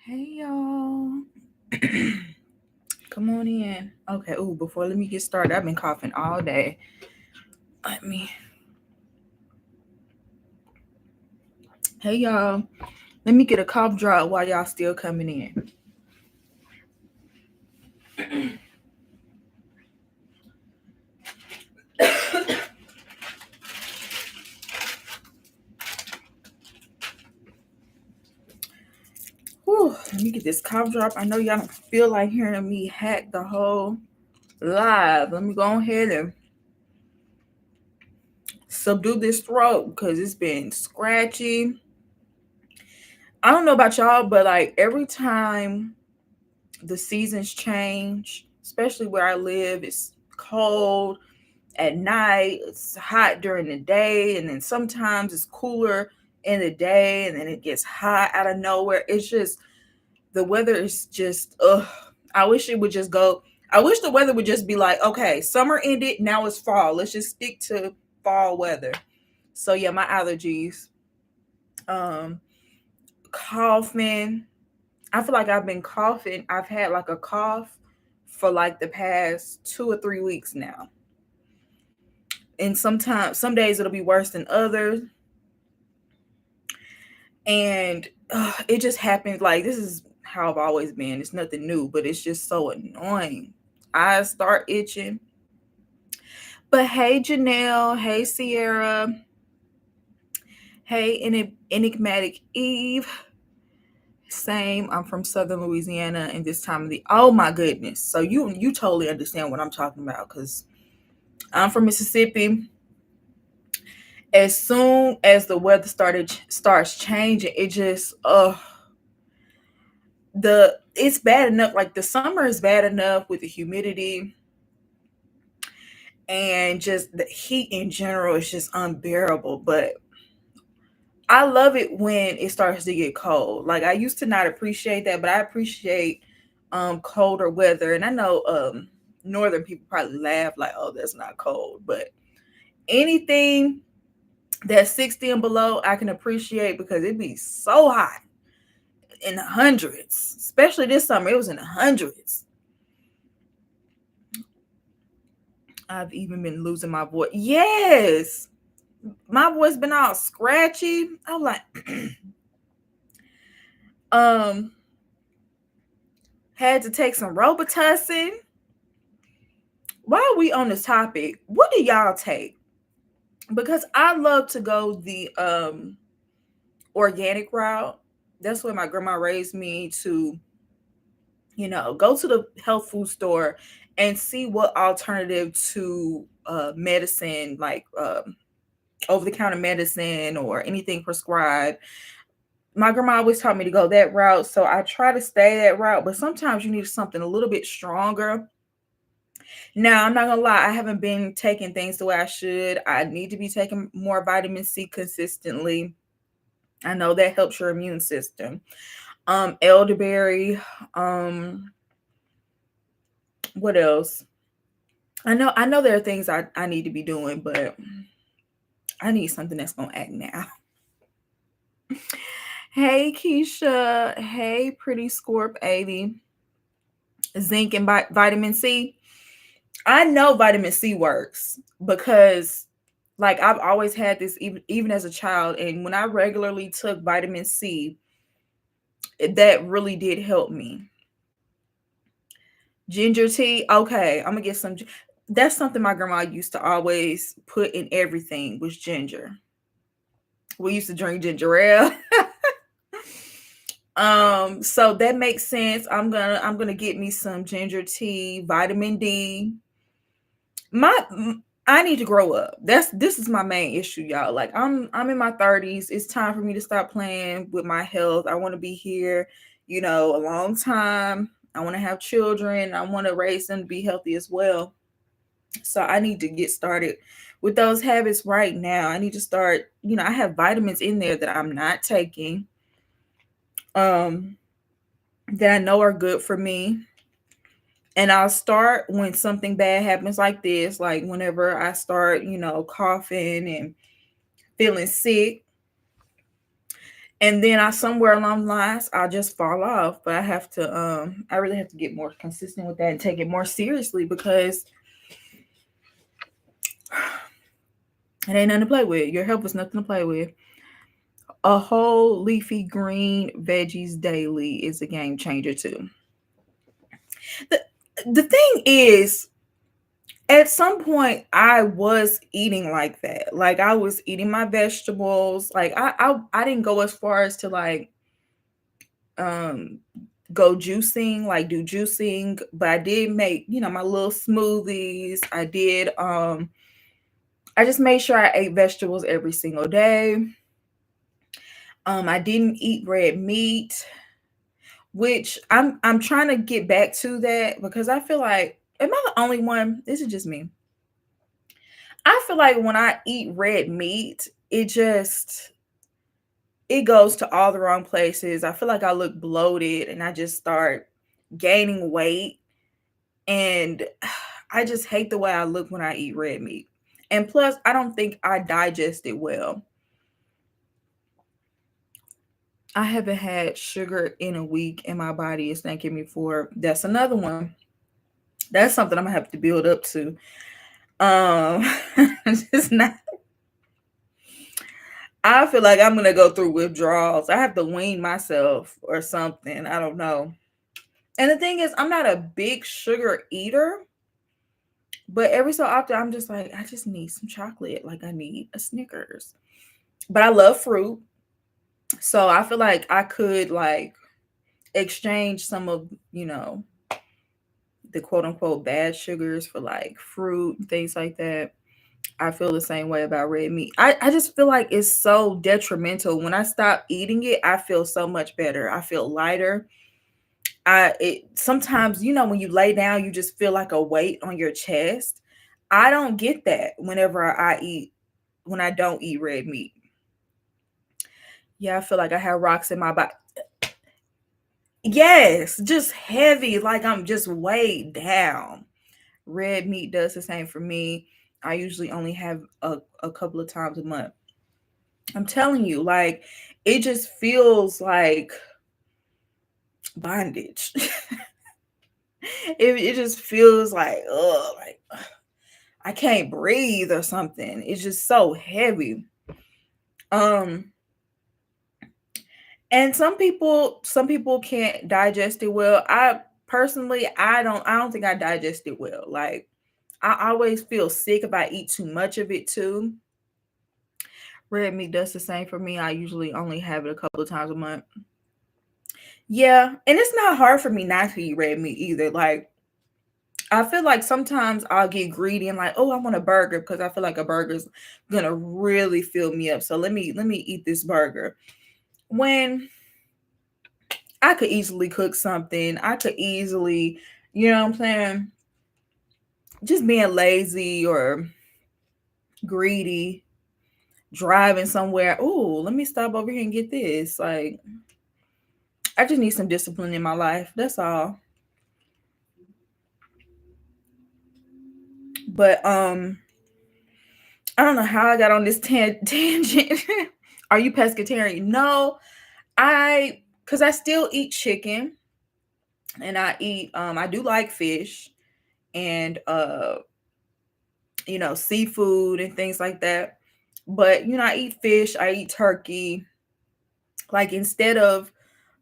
Hey y'all. Come on in. Okay, let me get started. I've been coughing all day. Let me Hey y'all. Let me get a cough drop while y'all still coming in. Whew, let me get this cough drop. I know y'all don't feel like hearing me hack the whole live. Let me go ahead and subdue this throat because it's been scratchy. I don't know about y'all, but like every time the seasons change, especially where I live, it's cold at night, it's hot during the day, and then sometimes it's cooler in the day, and then it gets hot out of nowhere. It's just the weather is just I wish it would just go. I wish the weather would just be like, okay, summer ended, now it's fall. Let's just stick to fall weather. So yeah, my allergies. Um Coughing. I feel like I've been coughing. I've had like a cough for like the past 2 or 3 weeks now. And sometimes some days it'll be worse than others. And it just happens. Like, this is how I've always been. It's nothing new, but it's just so annoying. Eyes start itching. But hey, Janelle. Hey, Sierra. Hey, enigmatic Eve. Same. I'm from Southern Louisiana, and this time of the oh my goodness. So you totally understand what I'm talking about, because I'm from Mississippi. As soon as the weather starts changing, it just it's bad enough. Like, the summer is bad enough with the humidity, and just the heat in general is just unbearable. But I love it when it starts to get cold. Like, I used to not appreciate that, but I appreciate colder weather. And I know northern people probably laugh like, oh, that's not cold. But anything that's 60 and below, I can appreciate, because it'd be so hot in the hundreds. Especially this summer, it was in the hundreds. I've even been losing my voice. Yes. My voice been all scratchy. I'm like, had to take some Robitussin. While we on this topic, what do y'all take? Because I love to go the organic route. That's what my grandma raised me to, go to the health food store and see what alternative to medicine, like over the counter medicine or anything prescribed. My grandma always taught me to go that route, so I try to stay that route, but sometimes you need something a little bit stronger. Now, I'm not gonna lie, I haven't been taking things the way I should. I need to be taking more vitamin C consistently. I know that helps your immune system. Elderberry, what else? I know there are things I need to be doing, but I need something that's gonna act now. Hey, Keisha. Hey, Pretty Scorp 80. Zinc and vitamin C. I know vitamin C works because, like, I've always had this, even as a child, and when I regularly took vitamin C, that really did help me. Ginger tea. Okay, I'm gonna get some. That's something my grandma used to always put in everything, was ginger. We used to drink ginger ale. So that makes sense. I'm gonna get me some ginger tea, vitamin D. I need to grow up. This is my main issue, y'all. Like, I'm in my 30s. It's time for me to stop playing with my health. I want to be here, a long time. I want to have children. I want to raise them to be healthy as well. So I need to get started with those habits right now. I need to start, I have vitamins in there that I'm not taking. That I know are good for me. And I'll start when something bad happens like this, like whenever I start, coughing and feeling sick. And then somewhere along the lines I just fall off. But I really have to get more consistent with that and take it more seriously, because it ain't nothing to play with. Your health is nothing to play with. A whole leafy green veggies daily is a game changer too. The, the thing is, at some point I was eating like that. Like, I was eating my vegetables. Like, I didn't go as far as to like um go juicing, like do juicing, but I did make, my little smoothies. I just made sure I ate vegetables every single day. I didn't eat red meat, which I'm trying to get back to that, because I feel like, am I the only one? This is just me. I feel like when I eat red meat, it goes to all the wrong places. I feel like I look bloated and I just start gaining weight, and I just hate the way I look when I eat red meat. And plus, I don't think I digest it well. I haven't had sugar in a week and my body is thanking me for it. That's another one. That's something I'm gonna have to build up to. Um just not I feel like I'm gonna go through withdrawals. I have to wean myself or something. I don't know. And the thing is, I'm not a big sugar eater, but every so often I'm just like, I just need some chocolate. Like, I need a Snickers. But I love fruit. So I feel like I could like exchange some of, the quote unquote bad sugars for like fruit and things like that. I feel the same way about red meat. I just feel like it's so detrimental. When I stop eating it, I feel so much better. I feel lighter. It sometimes, when you lay down, you just feel like a weight on your chest. I don't get that when I don't eat red meat. Yeah, I feel like I have rocks in my body. Yes, just heavy, like I'm just weighed down. Red meat does the same for me. I usually only have a couple of times a month. I'm telling you, like, it just feels like bondage. It just feels like, like I can't breathe or something. It's just so heavy. Um, and some people can't digest it well. I personally, I don't think I digest it well. Like, I always feel sick if I eat too much of it too. Red meat does the same for me. I usually only have it a couple of times a month. Yeah, and it's not hard for me not to eat red meat either. Like, I feel like sometimes I'll get greedy and like, oh, I want a burger, because I feel like a burger's gonna really fill me up. So let me eat this burger. When I could easily cook something, I could easily, you know what I'm saying? Just being lazy or greedy, driving somewhere. Oh, let me stop over here and get this. Like, I just need some discipline in my life. That's all. But I don't know how I got on this tangent. Are you pescatarian? No, cuz I still eat chicken, and I do like fish, and seafood and things like that. But I eat fish, I eat turkey. Like, instead of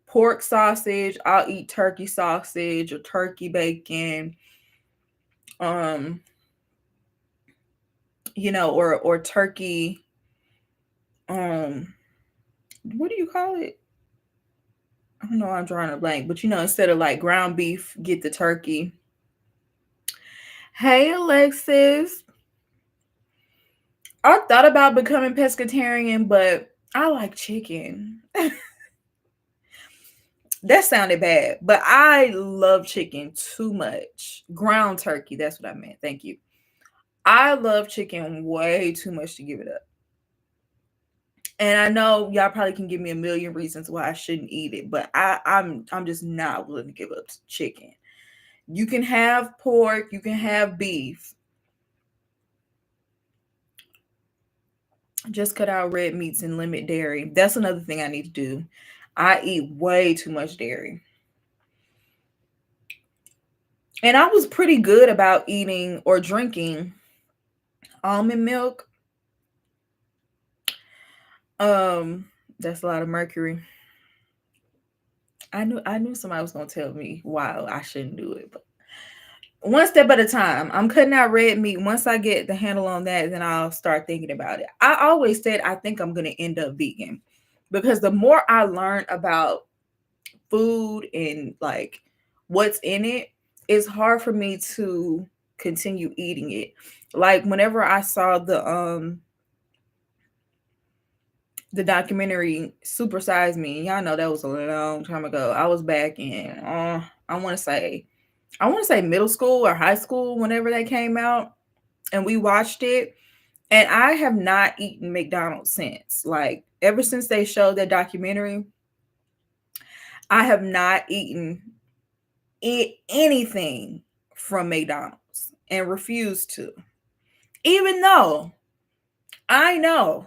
pork sausage, I'll eat turkey sausage or turkey bacon. Um, or turkey, um what do you call it? I don't know, I'm drawing a blank, but instead of like ground beef, get the turkey. Hey, Alexis. I thought about becoming pescatarian, but I like chicken. That sounded bad, but I love chicken too much. Ground turkey, that's what I meant. Thank you. I love chicken way too much to give it up. And I know y'all probably can give me a million reasons why I shouldn't eat it, but I'm just not willing to give up chicken. You can have pork, you can have beef. Just cut out red meats and limit dairy. That's another thing I need to do. I eat way too much dairy. And I was pretty good about eating or drinking almond milk. That's a lot of mercury. I knew somebody was gonna tell me why I shouldn't do it, but one step at a time. I'm cutting out red meat. Once I get the handle on that, then I'll start thinking about it. I always said I think I'm gonna end up vegan because the more I learn about food and like what's in it, it's hard for me to continue eating it. Like whenever I saw the documentary Super Size Me, y'all know that was a long time ago. I was back in I want to say middle school or high school whenever that came out, and we watched it. And I have not eaten McDonald's since. Like ever since they showed that documentary, I have not eaten anything from McDonald's and refused to. Even though I know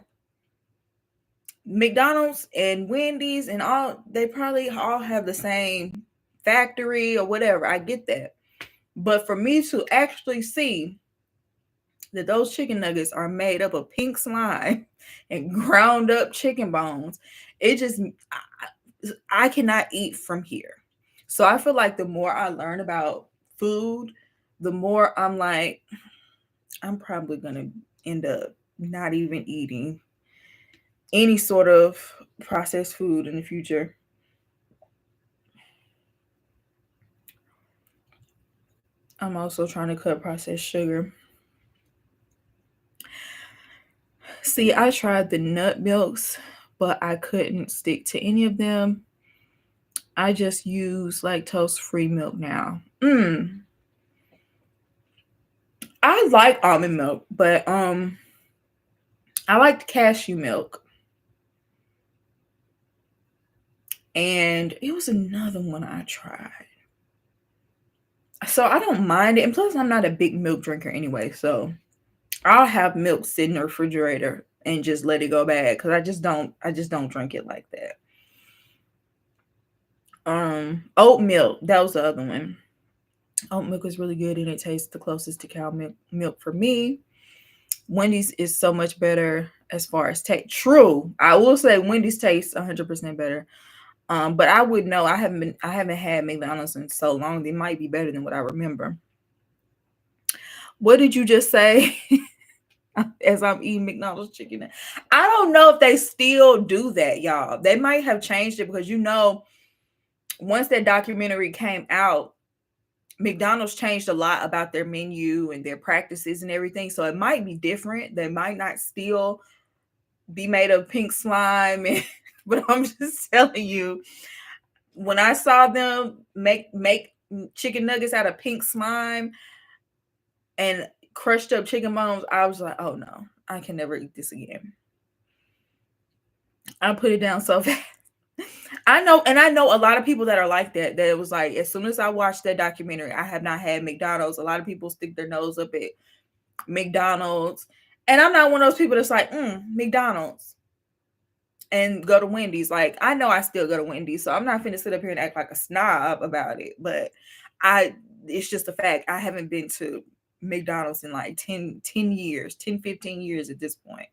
McDonald's and Wendy's and all, they probably all have the same factory or whatever. I get that. But for me to actually see that those chicken nuggets are made up of pink slime and ground up chicken bones, it just, I cannot eat from here. So I feel like the more I learn about food, the more I'm like, I'm probably going to end up not even eating any sort of processed food in the future. I'm also trying to cut processed sugar. See, I tried the nut milks, but I couldn't stick to any of them. I just use lactose-free milk now. I like almond milk, but I liked cashew milk. And it was another one I tried. So I don't mind it. And plus I'm not a big milk drinker anyway, so I'll have milk sit in the refrigerator and just let it go bad because I just don't drink it like that. Oat milk, that was the other one. Oat milk is really good and it tastes the closest to cow milk for me. Wendy's is so much better as far as taste. True, I will say Wendy's tastes 100% better. But I would know. I haven't had McDonald's in so long. They might be better than what I remember. What did you just say? As I'm eating McDonald's chicken, I don't know if they still do that, y'all. They might have changed it because once that documentary came out, McDonald's changed a lot about their menu and their practices and everything. So it might be different. They might not still be made of pink slime, but I'm just telling you, when I saw them make chicken nuggets out of pink slime and crushed up chicken bones, I was like, oh no, I can never eat this again. I put it down so fast. I know a lot of people that are like that. That it was like, as soon as I watched that documentary, I have not had McDonald's. A lot of people stick their nose up at McDonald's. And I'm not one of those people that's like, McDonald's. And go to Wendy's. Like, I know I still go to Wendy's, so I'm not finna sit up here and act like a snob about it. But it's just a fact. I haven't been to McDonald's in like 10 years, 10, 15 years at this point.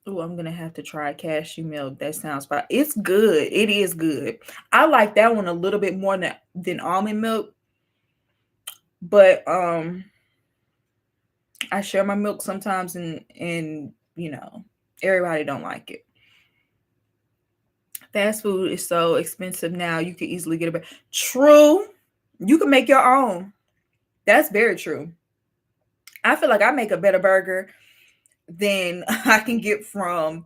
Oh, I'm gonna have to try cashew milk. That sounds fine. It's good. It is good. I like that one a little bit more than almond milk. But I share my milk sometimes, and everybody don't like it. Fast food is so expensive now. You could easily get it. True. You can make your own. That's very true. I feel like I make a better burger than I can get from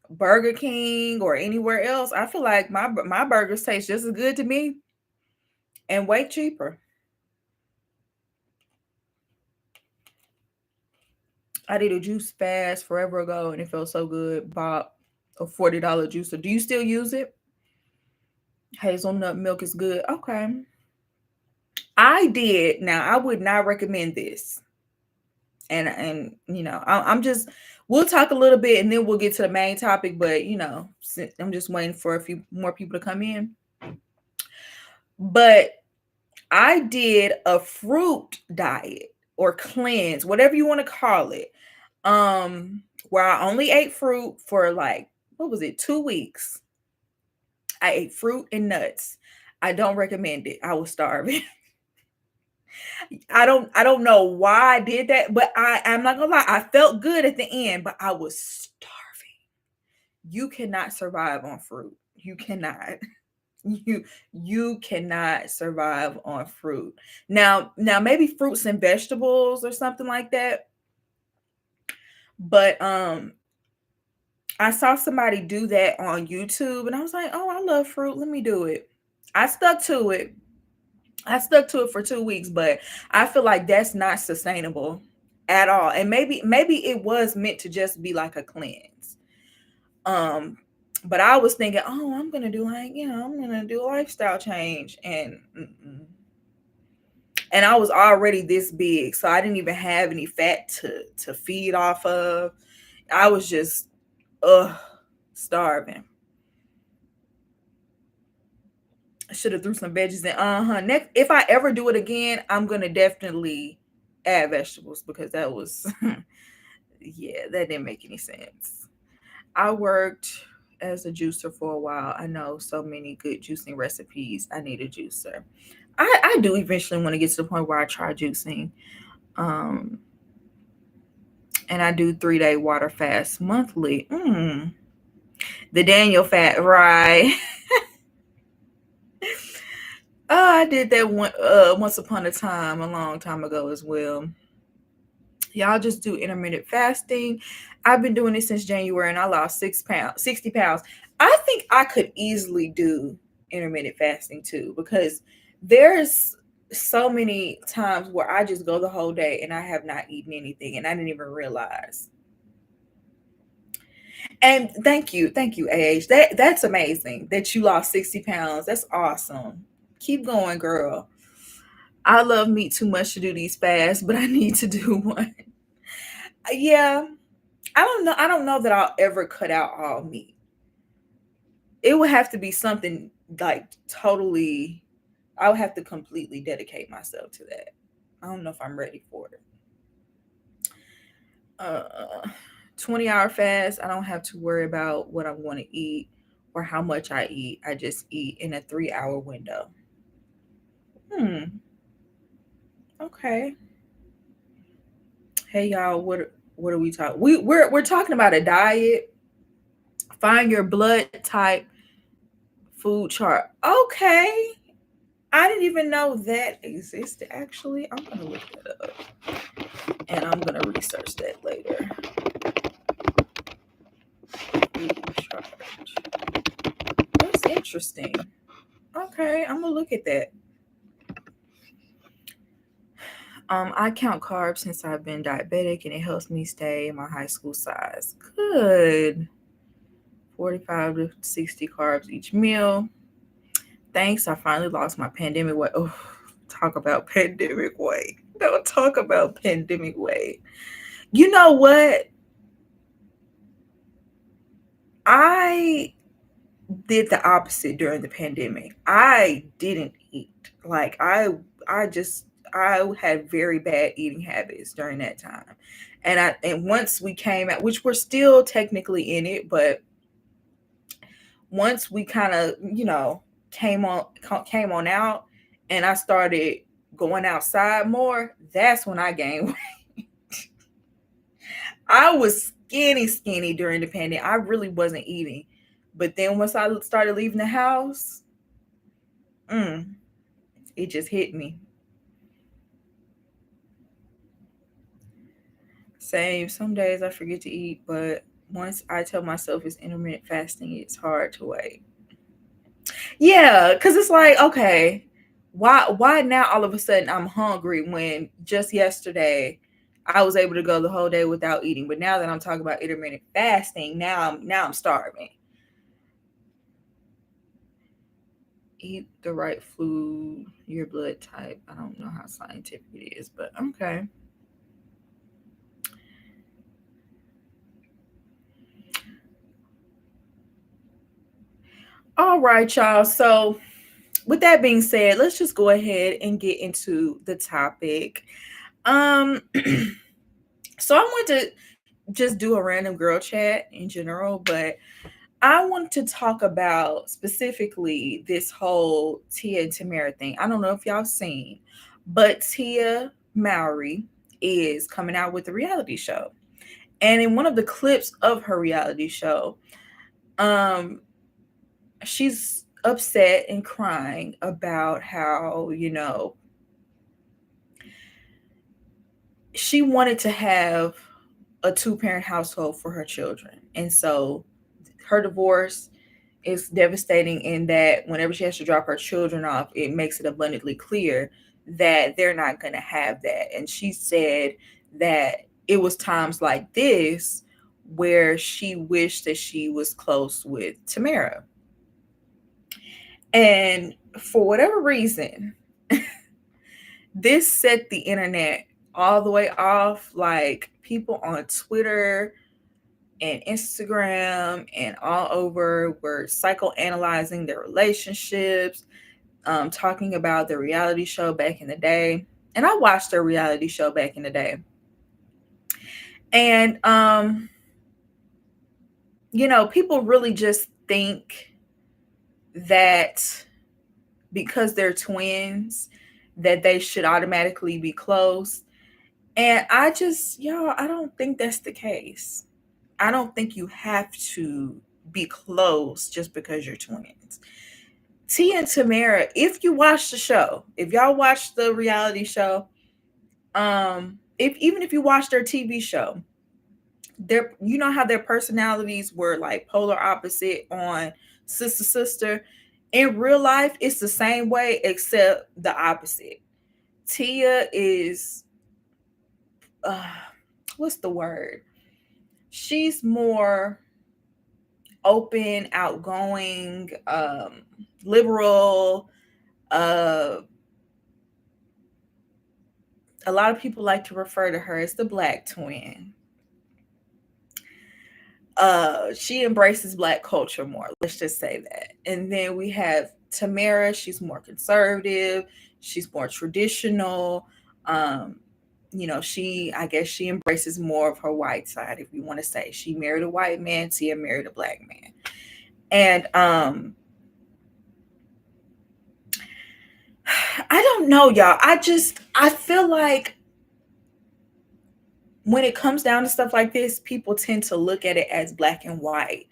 Burger King or anywhere else. I feel like my burgers taste just as good to me and way cheaper. I did a juice fast forever ago and it felt so good. Bought a $40 juicer. Do you still use it? Hazelnut milk is good. Okay. I did. Now, I would not recommend this. And I'm just, we'll talk a little bit and then we'll get to the main topic, but since I'm just waiting for a few more people to come in. But I did a fruit diet or cleanse, whatever you want to call it, where I only ate fruit for like, what was it, 2 weeks. I ate fruit and nuts. I don't recommend it. I was starving. I don't know why I did that, but I'm not gonna lie, I felt good at the end, but I was starving. You cannot survive on fruit. You cannot. You cannot survive on fruit. Now maybe fruits and vegetables or something like that. But I saw somebody do that on YouTube and I was like, "Oh, I love fruit. Let me do it." I stuck to it. For 2 weeks, but I feel like that's not sustainable at all. And maybe it was meant to just be like a cleanse. But I was thinking, oh, I'm gonna do like, I'm gonna do a lifestyle change, and I was already this big, so I didn't even have any fat to feed off of. I was just starving. I should have threw some veggies in. Next, if I ever do it again, I'm gonna definitely add vegetables because that was yeah, that didn't make any sense. I worked as a juicer for a while. I know so many good juicing recipes. I need a juicer. I do eventually want to get to the point where I try juicing. And I do 3-day water fast monthly. The Daniel fat, right? I did that once upon a time, a long time ago as well. Y'all just do intermittent fasting. I've been doing it since January and I lost 60 pounds. I think I could easily do intermittent fasting too, because there's so many times where I just go the whole day and I have not eaten anything and I didn't even realize. And thank you, AH. That's amazing that you lost 60 pounds. That's awesome. Keep going, girl. I love meat too much to do these fasts, but I need to do one. Yeah, I don't know. I don't know that I'll ever cut out all meat. It would have to be something like totally, I would have to completely dedicate myself to that. I don't know if I'm ready for it. 20-hour fast, I don't have to worry about what I want to eat or how much I eat. I just eat in a 3-hour window. Okay. Hey y'all, what are we talking? We're talking about a diet. Find your blood type food chart. Okay. I didn't even know that existed. Actually, I'm gonna look that up and I'm gonna research that later. Food chart. That's interesting. Okay, I'm gonna look at that. I count carbs since I've been diabetic and it helps me stay in my high school size. Good. 45 to 60 carbs each meal. Thanks. I finally lost my pandemic weight. Oh, talk about pandemic weight. Don't talk about pandemic weight. You know what? I did the opposite during the pandemic. I didn't eat. Like I had very bad eating habits during that time. And once we came out, which we're still technically in it, but once we kind of, came on out and I started going outside more, that's when I gained weight. I was skinny during the pandemic. I really wasn't eating. But then once I started leaving the house, it just hit me. Same. Some days I forget to eat, but once I tell myself it's intermittent fasting, it's hard to wait. Yeah, because it's like, okay, why now all of a sudden I'm hungry when just yesterday I was able to go the whole day without eating, but now that I'm talking about intermittent fasting, now I'm starving. Eat the right food, your blood type. I don't know how scientific it is, but okay. All right, y'all. So, with that being said, let's just go ahead and get into the topic. Um, so I want to just do a random girl chat in general, but I want to talk about specifically this whole Tia and Tamera thing. I don't know if y'all seen, but Tia Mowry is coming out with a reality show. And in one of the clips of her reality show, um, she's upset and crying about how, she wanted to have a two-parent household for her children. And so her divorce is devastating in that whenever she has to drop her children off, it makes it abundantly clear that they're not going to have that. And she said that it was times like this where she wished that she was close with Tamara. And for whatever reason, this set the internet all the way off. Like, people on Twitter and Instagram and all over were psychoanalyzing their relationships, talking about the reality show back in the day. And I watched their reality show back in the day. And people really just think that because they're twins that they should automatically be close. And I don't think that's the case. I don't think you have to be close just because you're twins. Tia and Tamara, if you watch the show, if y'all watch the reality show, if even if you watch their TV show, you know how their personalities were like polar opposite on Sister Sister. In real life, it's the same way except the opposite. Tia is what's the word? She's more open, outgoing, liberal. A lot of people like to refer to her as the Black twin. She embraces Black culture more. Let's just say that. And then we have Tamara. She's more conservative. She's more traditional. I guess she embraces more of her white side, if you want to say. She married a white man. Tia married a Black man. And I don't know, y'all. I feel like when it comes down to stuff like this, people tend to look at it as black and white.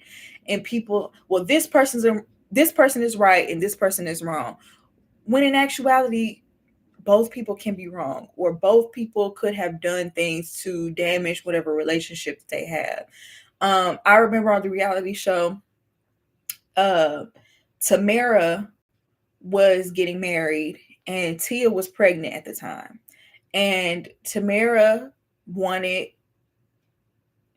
And people, well, this person is right and this person is wrong. When in actuality, both people can be wrong, or both people could have done things to damage whatever relationship they have. I remember on the reality show, Tamera was getting married and Tia was pregnant at the time. And Tamara wanted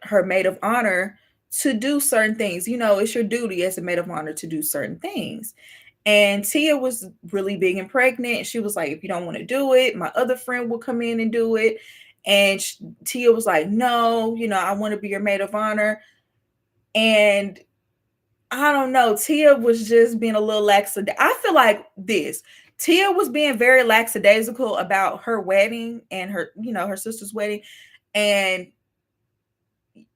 her maid of honor to do certain things. It's your duty as a maid of honor to do certain things. And Tia was really big and pregnant. She was like, if you don't want to do it, my other friend will come in and do it. And Tia was like, no, I want to be your maid of honor. And I don't know. Tia was just being a little lackadaisical. I feel like Tia was being very lackadaisical about her wedding and her sister's wedding. And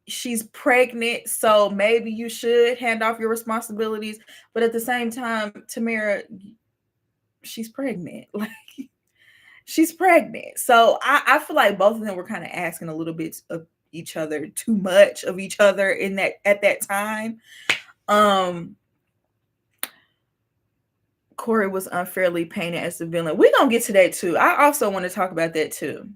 she's pregnant, so maybe you should hand off your responsibilities. But at the same time, Tamara, she's pregnant. Like, she's pregnant. So I feel like both of them were kind of asking a little bit of each other, too much of each other at that time. Corey was unfairly painted as the villain. We're gonna get to that too. I also want to talk about that too.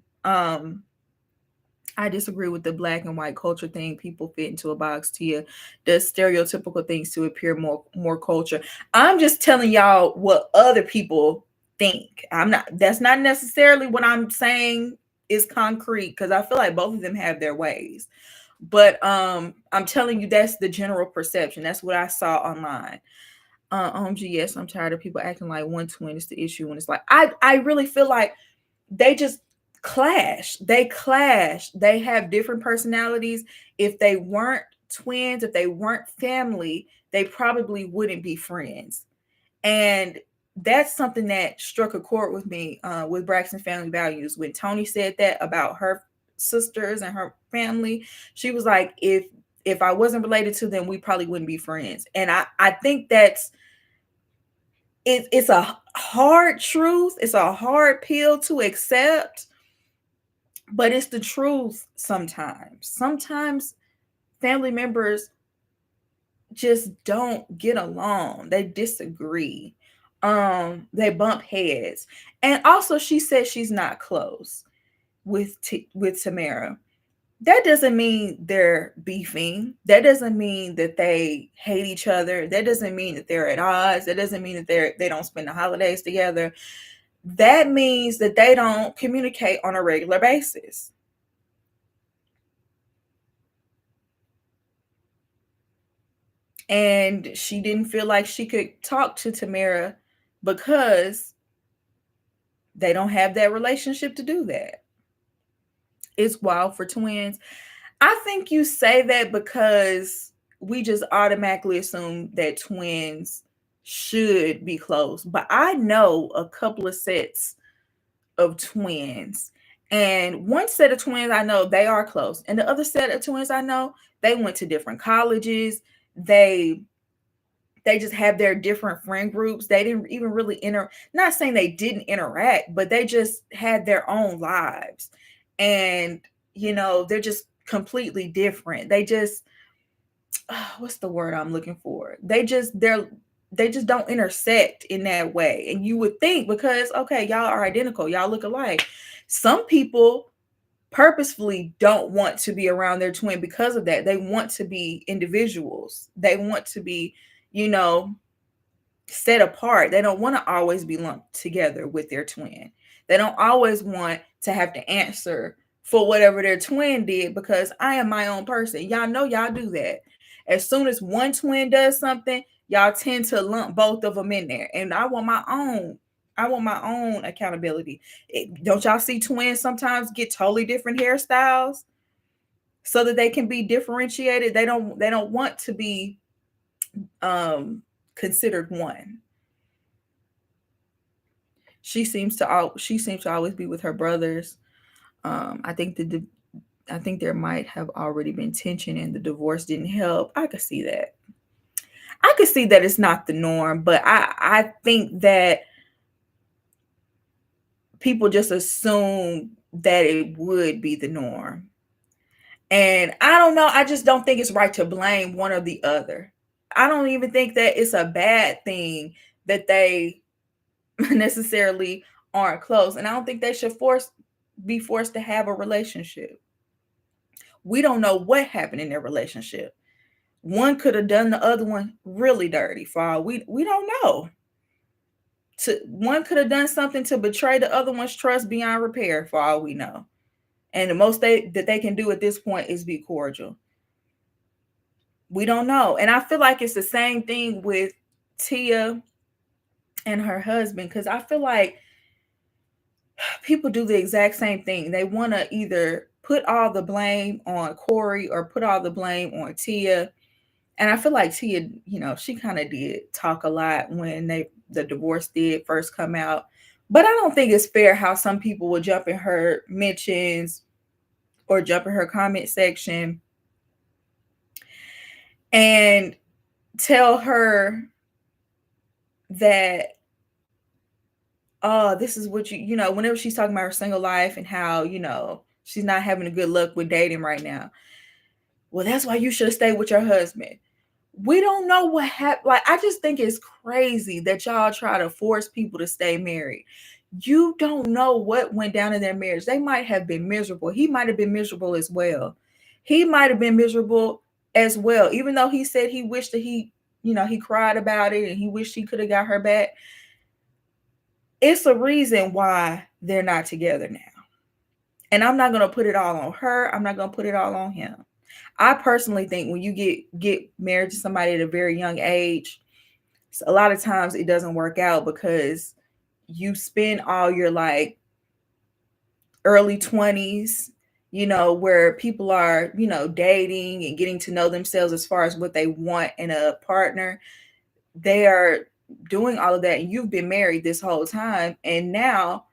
I disagree with the black and white culture thing. People fit into a box. Tia does stereotypical things to appear more culture. I'm just telling y'all what other people think. That's not necessarily what I'm saying is concrete, because I feel like both of them have their ways. But I'm telling you, that's the general perception. That's what I saw online. Yes, I'm tired of people acting like one twin is the issue when it's like I really feel like they just clash. They have different personalities. If they weren't twins, if they weren't family, they probably wouldn't be friends. And that's something that struck a chord with me with Braxton Family Values. When Tony said that about her sisters and her family, she was like, if I wasn't related to them, we probably wouldn't be friends. And I think that's it's a hard truth. It's a hard pill to accept, but it's the truth sometimes. Sometimes family members just don't get along. They disagree. They bump heads. And also she says she's not close with Tamera. That doesn't mean they're beefing. That doesn't mean that they hate each other. That doesn't mean that they're at odds. That doesn't mean that they don't spend the holidays together. That means that they don't communicate on a regular basis. And she didn't feel like she could talk to Tamera because they don't have that relationship to do that. It's wild for twins. I think you say that because we just automatically assume that twins should be close. But I know a couple of sets of twins. And one set of twins I know they are close. And the other set of twins I know, they went to different colleges. They just have their different friend groups. They didn't even really not saying they didn't interact, but they just had their own lives. And, they're just completely different. They just, what's the word I'm looking for? They just don't intersect in that way. And you would think because, okay, y'all are identical, y'all look alike. Some people purposefully don't want to be around their twin because of that. They want to be individuals. They want to be, set apart. They don't want to always be lumped together with their twin. They don't always want to have to answer for whatever their twin did because I am my own person. Y'all know y'all do that. As soon as one twin does something, y'all tend to lump both of them in there. And I want my own accountability. Don't y'all see twins sometimes get totally different hairstyles so that they can be differentiated? They don't want to be considered one. She seems to always be with her brothers. I think there might have already been tension and the divorce didn't help. I could see that. It's not the norm, but I think that people just assume that it would be the norm. And I don't know. I just don't think it's right to blame one or the other. I don't even think that it's a bad thing that they necessarily aren't close. And I don't think they should be forced to have a relationship. We don't know what happened in their relationship. One could have done the other one really dirty for all we don't know. One could have done something to betray the other one's trust beyond repair for all we know. And the most that they can do at this point is be cordial. We don't know. And I feel like it's the same thing with Tia and her husband, because I feel like people do the exact same thing. They want to either put all the blame on Corey or put all the blame on Tia. And I feel like Tia, she kind of did talk a lot when the divorce did first come out. But I don't think it's fair how some people will jump in her mentions or jump in her comment section and tell her that, oh, this is what whenever she's talking about her single life and how, she's not having a good luck with dating right now. Well, that's why you should stay with your husband. We don't know what happened. Like, I just think it's crazy that y'all try to force people to stay married. You don't know what went down in their marriage. They might have been miserable. He might have been miserable as well. Even though he said he wished that he cried about it and he wished he could have got her back. It's a reason why they're not together now. And I'm not going to put it all on her. I'm not going to put it all on him. I personally think when you get married to somebody at a very young age, a lot of times it doesn't work out because you spend all your early 20s where people are, dating and getting to know themselves as far as what they want in a partner. They are doing all of that, and you've been married this whole time, and now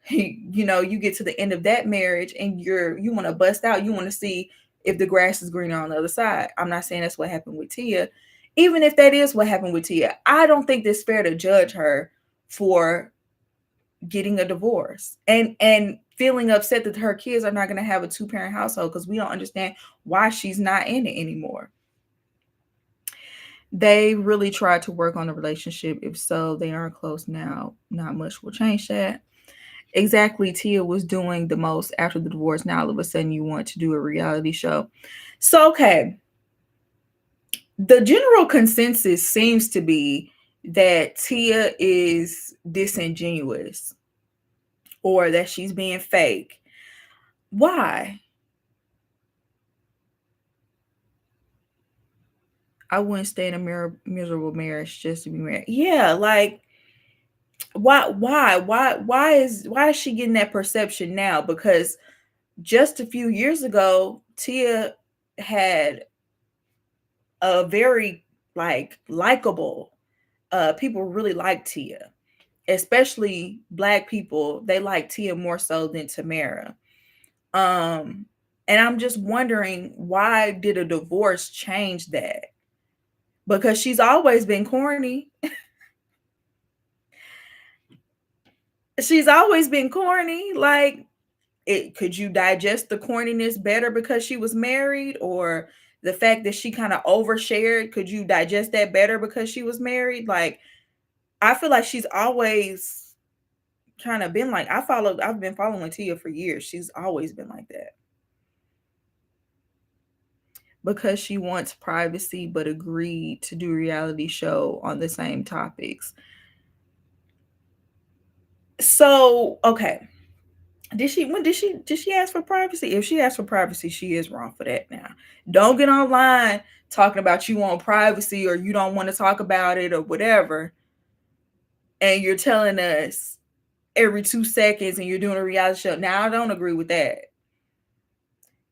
you get to the end of that marriage and you want to bust out. You want to see if the grass is greener on the other side. I'm not saying that's what happened with Tia. Even if that is what happened with Tia, I don't think it's fair to judge her for getting a divorce and feeling upset that her kids are not going to have a two-parent household, because we don't understand why she's not in it anymore. They really tried to work on the relationship. If so, they aren't close now. Not much will change that. Exactly. Tia was doing the most after the divorce. Now all of a sudden you want to do a reality show. So, okay. The general consensus seems to be that Tia is disingenuous or that she's being fake. Why? I wouldn't stay in a miserable marriage just to be married. Yeah, like why is she getting that perception now? Because just a few years ago, Tia had a very likable, people really like Tia, especially Black people. They like Tia more so than Tamera. And I'm just wondering, why did a divorce change that? Because she's always been corny. She's always been corny. Like, could you digest the corniness better because she was married, or the fact that she kind of overshared? Could you digest that better because she was married? Like, I feel like she's always kind of been like, I've been following Tia for years. She's always been like that. Because she wants privacy but agreed to do a reality show on the same topics. So, okay. Did she ask for privacy? If she asked for privacy, she is wrong for that now. Don't get online talking about you want privacy or you don't want to talk about it or whatever. And you're telling us every 2 seconds and you're doing a reality show. Now I don't agree with that.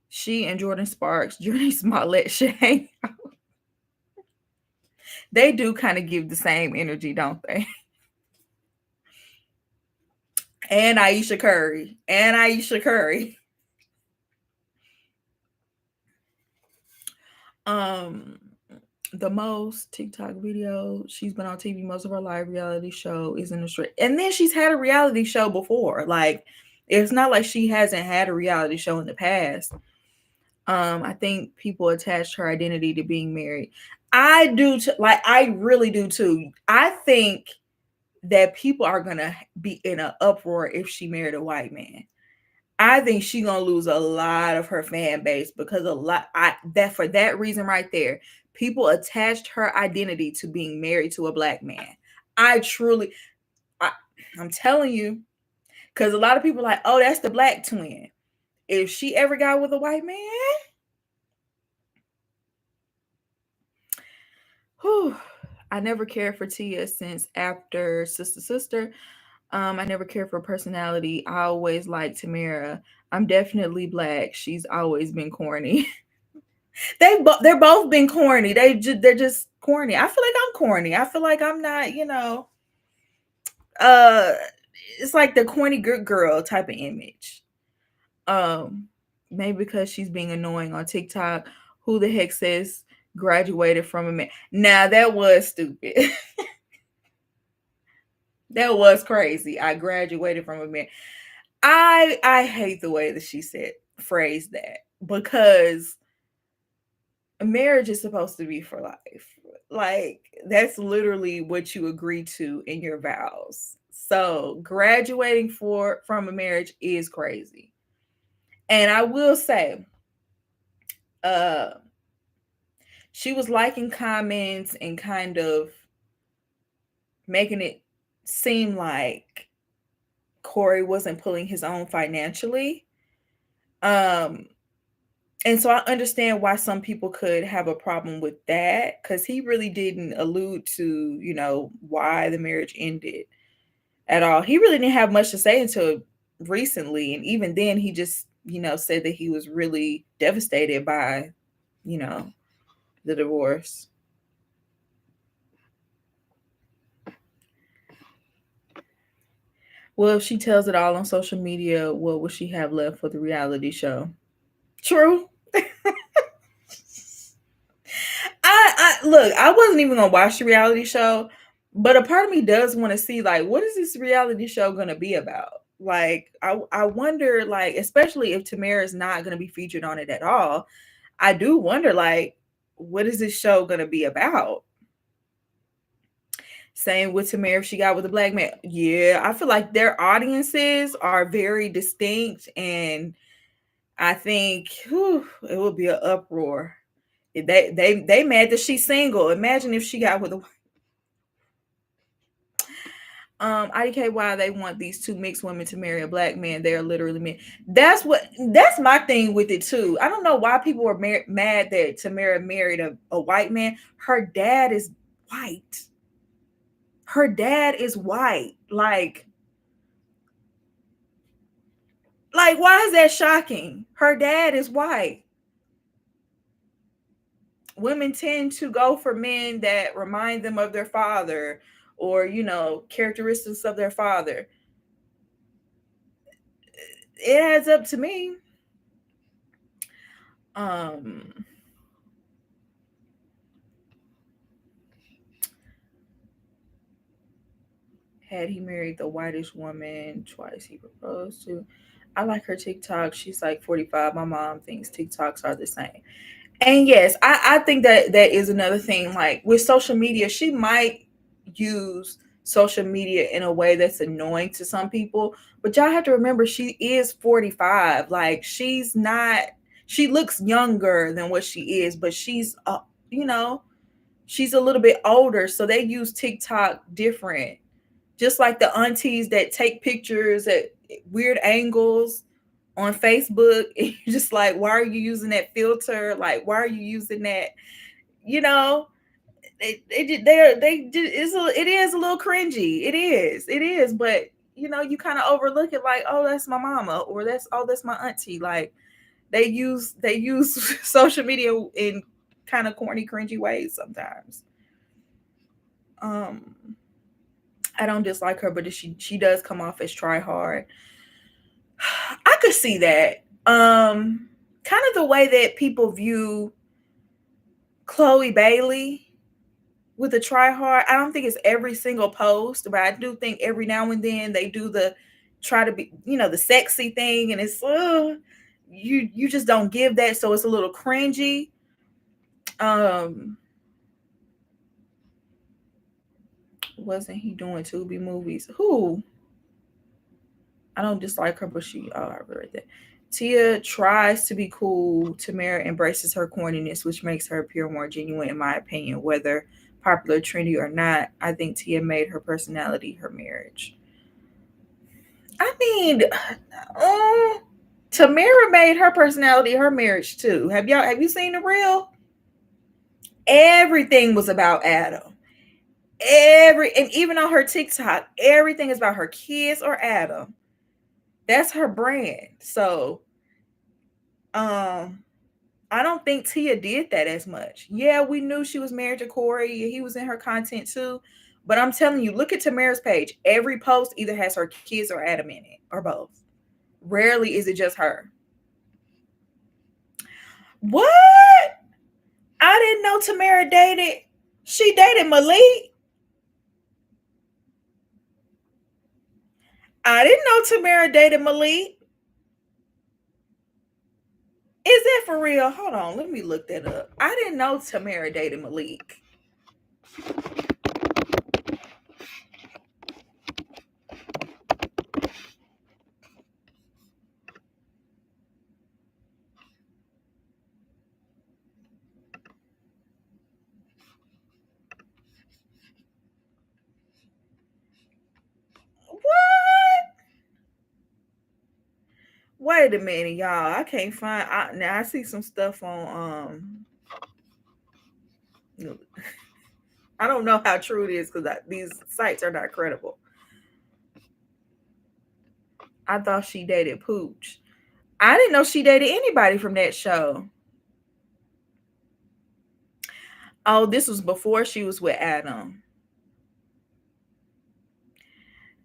She and Jordan Sparks, Jordan Smollett, Shane, they do kind of give the same energy, don't they? And Aisha Curry. The most TikTok video. She's been on TV most of her life. Reality show is in the street. And then she's had a reality show before. Like, it's not like she hasn't had a reality show in the past. I think people attached her identity to being married. I do, I really do too. I think that people are gonna be in an uproar if she married a white man. I think she's gonna lose a lot of her fan base because for that reason right there, people attached her identity to being married to a Black man. I'm telling you, because a lot of people are like, oh, that's the Black twin. If she ever got with a white man, whew, I never cared for Tia since after Sister. I never cared for personality. I always liked Tamera. I'm definitely Black. She's always been corny. They're both been corny. They're just corny. I feel like I'm corny. I feel like I'm not, uh it's like the corny good girl type of image. Um Maybe because she's being annoying on TikTok. Who the heck says graduated from a man? Now that was stupid. That was crazy. I graduated from a man. I hate the way that she phrased that, because marriage is supposed to be for life. Like, that's literally what you agree to in your vows. So graduating from a marriage is crazy. And I will say, uh she was liking comments and kind of making it seem like Corey wasn't pulling his own financially. And so I understand why some people could have a problem with that, because he really didn't allude to, why the marriage ended at all. He really didn't have much to say until recently. And even then, he just, said that he was really devastated by, the divorce. Well, if she tells it all on social media, what will she have left for the reality show? True. I look, I wasn't even gonna watch the reality show, but a part of me does want to see, like, what is this reality show gonna be about? Like, I wonder, like, especially if Tamara is not gonna be featured on it at all. I do wonder, like, what is this show gonna be about? Same with Tamara if she got with a black man. Yeah, I feel like their audiences are very distinct, and I think it will be an uproar. They mad that she's single. Imagine if she got with a IDK, why they want these two mixed women to marry a black man. They are literally men. That's my thing with it too. I don't know why people are mad that Tamara married a white man. Her dad is white. Her dad is white. Like, why is that shocking? Her dad is white. Women tend to go for men that remind them of their father, or characteristics of their father. It adds up to me. Had he married the whitest woman twice he proposed to. I like her TikTok. She's like 45. My mom thinks TikToks are the same. And yes, I think that is another thing. Like with social media, she might use social media in a way that's annoying to some people. But y'all have to remember, she is 45. Like she's not, she looks younger than what she is, but she's, she's a little bit older. So they use TikTok different. Just like the aunties that take pictures at weird angles on Facebook, and you're just like, why are you using that filter? Like, why are you using that? You know, it is a little cringy. It is, but you kind of overlook it, like, oh, that's my mama, or that's my auntie. Like, they use social media in kind of corny, cringy ways sometimes. I don't dislike her, but she does come off as try hard. I could see that. Kind of the way that people view Chloe Bailey with a try hard. I don't think it's every single post, but I do think every now and then they do the try to be, the sexy thing, and it's you just don't give that, so it's a little cringy. Wasn't he doing Tubi movies? Who? I don't dislike her, but she I read that. Tia tries to be cool. Tamara embraces her corniness, which makes her appear more genuine, in my opinion. Whether popular, trendy, or not, I think Tia made her personality her marriage. I mean, Tamara made her personality her marriage too. Have you seen the reel? Everything was about Adam. And even on her TikTok, everything is about her kids or Adam. That's her brand. So I don't think Tia did that as much. Yeah, we knew she was married to Corey. He was in her content too. But I'm telling you, look at Tamara's page. Every post either has her kids or Adam in it, or both. Rarely is it just her. What? I didn't know Tamara dated. She dated Malik. I didn't know Tamara dated Malik. Is that for real? Hold on, let me look that up. I didn't know Tamara dated Malik. What? Wait a minute, y'all. I can't find. Now I see some stuff on. I don't know how true it is because these sites are not credible. I thought she dated Pooch. I didn't know she dated anybody from that show. Oh, this was before she was with Adam.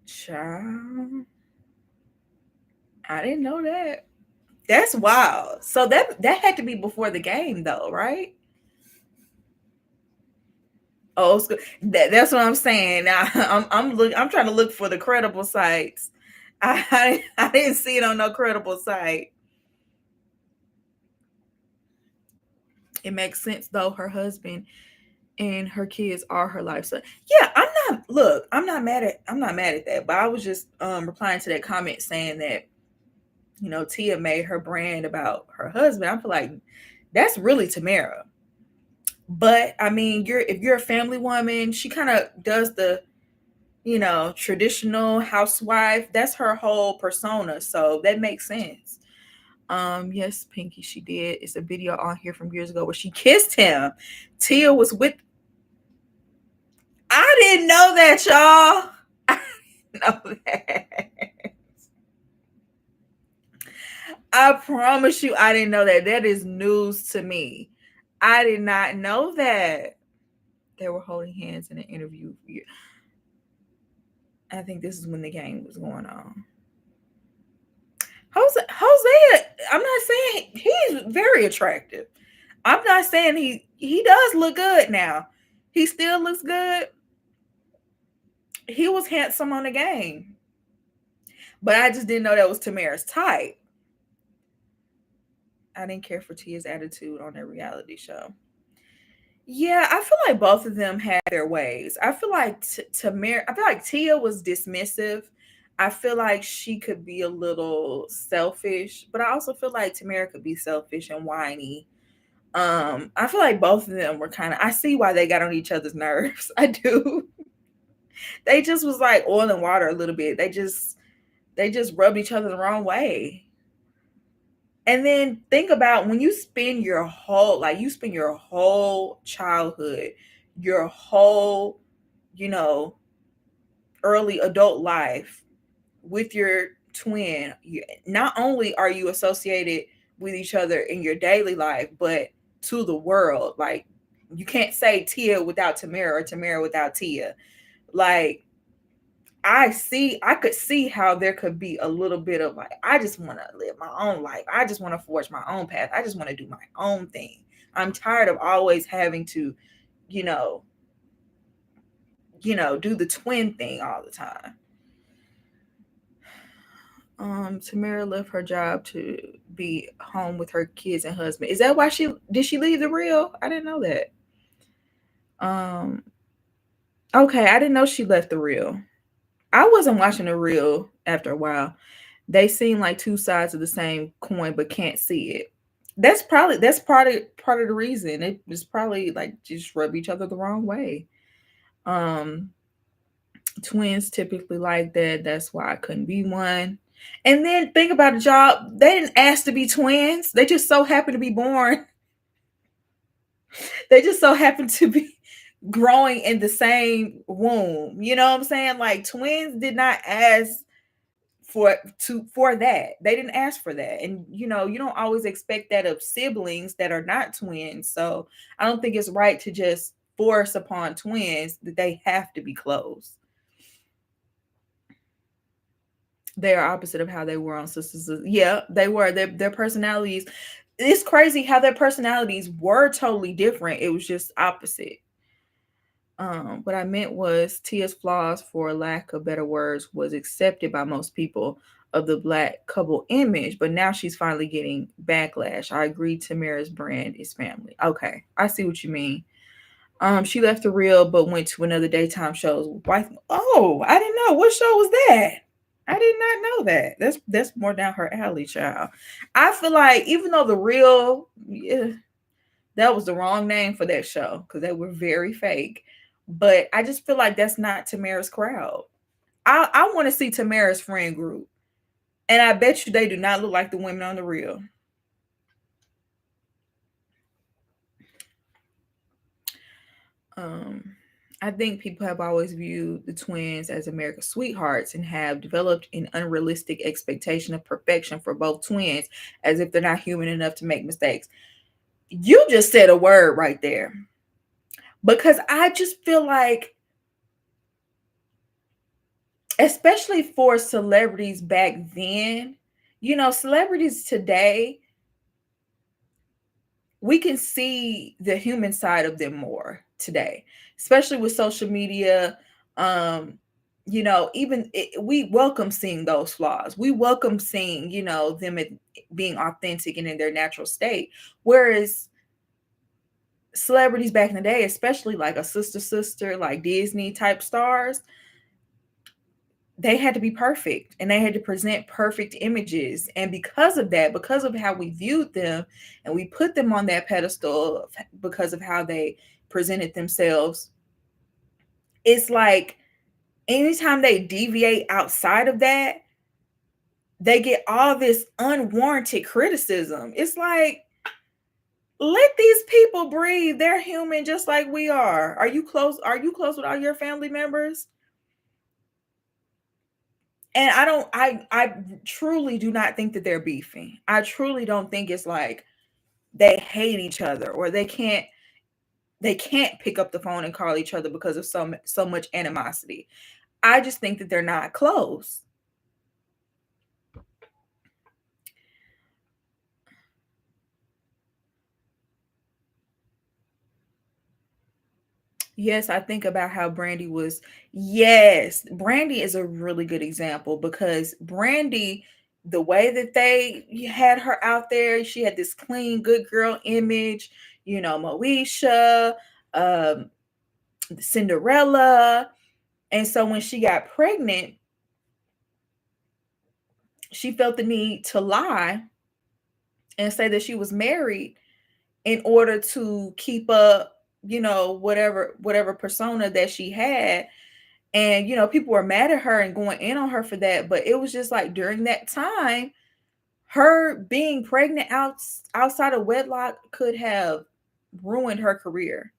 Child, I didn't know that. That's wild. So that had to be before the game, though, right? Oh, that's what I'm saying. Now I'm trying to look for the credible sites. I didn't see it on no credible site. It makes sense though. Her husband and her kids are her life. So yeah, I'm not mad at that. But I was just replying to that comment saying that, Tia made her brand about her husband. I feel like that's really Tamera. But I mean, if you're a family woman, she kind of does the, traditional housewife. That's her whole persona. So that makes sense. Yes, Pinky, she did. It's a video on here from years ago where she kissed him. Tia was with. I didn't know that, y'all. I didn't know that. I promise you, I didn't know that. That is news to me. I did not know that. They were holding hands in an interview. I think this is when the game was going on. Hosea, I'm not saying he's very attractive. I'm not saying he does look good now. He still looks good. He was handsome on the game. But I just didn't know that was Tamara's type. I didn't care for Tia's attitude on that reality show. Yeah, I feel like both of them had their ways. I feel like Tamara, I feel like Tia was dismissive. I feel like she could be a little selfish, but I also feel like Tamara could be selfish and whiny. I feel like both of them were kind of, I see why they got on each other's nerves. I do. They just was like oil and water a little bit. They just rubbed each other the wrong way. And then think about when you spend your whole childhood, your whole, you know, early adult life with your twin. Not only are you associated with each other in your daily life, but to the world. Like, you can't say Tia without Tamara or Tamara without Tia. Like, I could see how there could be a little bit of like, I just want to live my own life. I just want to forge my own path. I just want to do my own thing. I'm tired of always having to, you know, do the twin thing all the time. Tamara left her job to be home with her kids and husband. Is that why she leave the real? I didn't know that. Um, okay, I didn't know she left the real. I wasn't watching the real after a while. They seem like two sides of the same coin, but can't see it. That's part of the reason. It was probably like just rub each other the wrong way. Um, Twins typically like that. That's why I couldn't be one. And then think about the job. They didn't ask to be twins. They just so happened to be born. They just so happened to be growing in the same womb. You know what I'm saying? Like, twins did not ask for that. They didn't ask for that. And you don't always expect that of siblings that are not twins. So I don't think it's right to just force upon twins that they have to be close. They are opposite of how they were on Sisters. Yeah, they were. Their personalities. It's crazy how their personalities were totally different. It was just opposite. What I meant was Tia's flaws, for lack of better words, was accepted by most people of the black couple image, but now she's finally getting backlash. I agree. Tamara's brand is family. Okay, I see what you mean. She left the real, but went to another daytime show. Wife. Oh, I didn't know. What show was that? I did not know that. That's more down her alley, child. I feel like even though the real, yeah, that was the wrong name for that show because they were very fake. But I just feel like that's not Tamara's crowd. I want to see Tamara's friend group. And I bet you they do not look like the women on the real. Um, I think people have always viewed the twins as America's sweethearts and have developed an unrealistic expectation of perfection for both twins, as if they're not human enough to make mistakes. You just said a word right there. Because I just feel like, especially for celebrities back then, celebrities today, we can see the human side of them more today, especially with social media. We welcome seeing those flaws. We welcome seeing, them being authentic and in their natural state. Whereas celebrities back in the day, especially like a sister, like Disney type stars, they had to be perfect and they had to present perfect images. And because of that, because of how we viewed them and we put them on that pedestal because of how they presented themselves, it's like anytime they deviate outside of that, they get all this unwarranted criticism. It's like, let these people breathe. They're human just like we are. Are you close? Are you close with all your family members? And I truly do not think that they're beefing. I truly don't think it's like they hate each other or they can't pick up the phone and call each other because of so much animosity. I just think that they're not close. Yes, I think about how Brandy was. Yes, Brandy is a really good example because Brandy, the way that they had her out there, she had this clean, good girl image, Moesha, um, Cinderella. And so when she got pregnant, she felt the need to lie and say that she was married in order to keep up, whatever persona that she had. And people were mad at her and going in on her for that, but it was just like during that time, her being pregnant outside of wedlock could have ruined her career.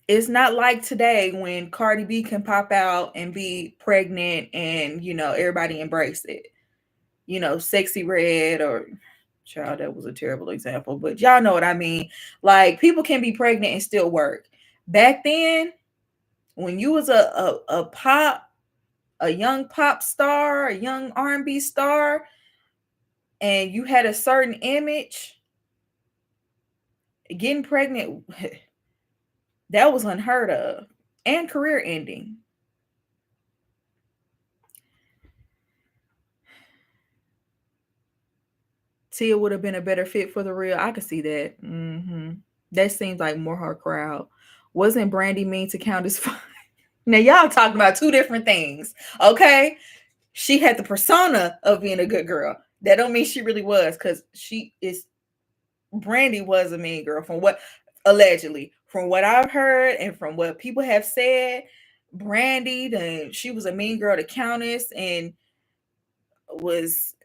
It's not like today when Cardi B can pop out and be pregnant and everybody embrace it. Sexy Red, or child, that was a terrible example, but y'all know what I mean. Like, people can be pregnant and still work. Back then, when you was a young pop star, a young R&B star, and you had a certain image, getting pregnant, that was unheard of and career ending. Tia would have been a better fit for the real. I could see that. That seems like more her crowd. Wasn't Brandy mean to Count as fine? Now y'all talking about two different things, okay? She had the persona of being a good girl. That don't mean she really was, because Brandy was a mean girl from what allegedly, from what I've heard and from what people have said. Brandy, she was a mean girl to Countess and was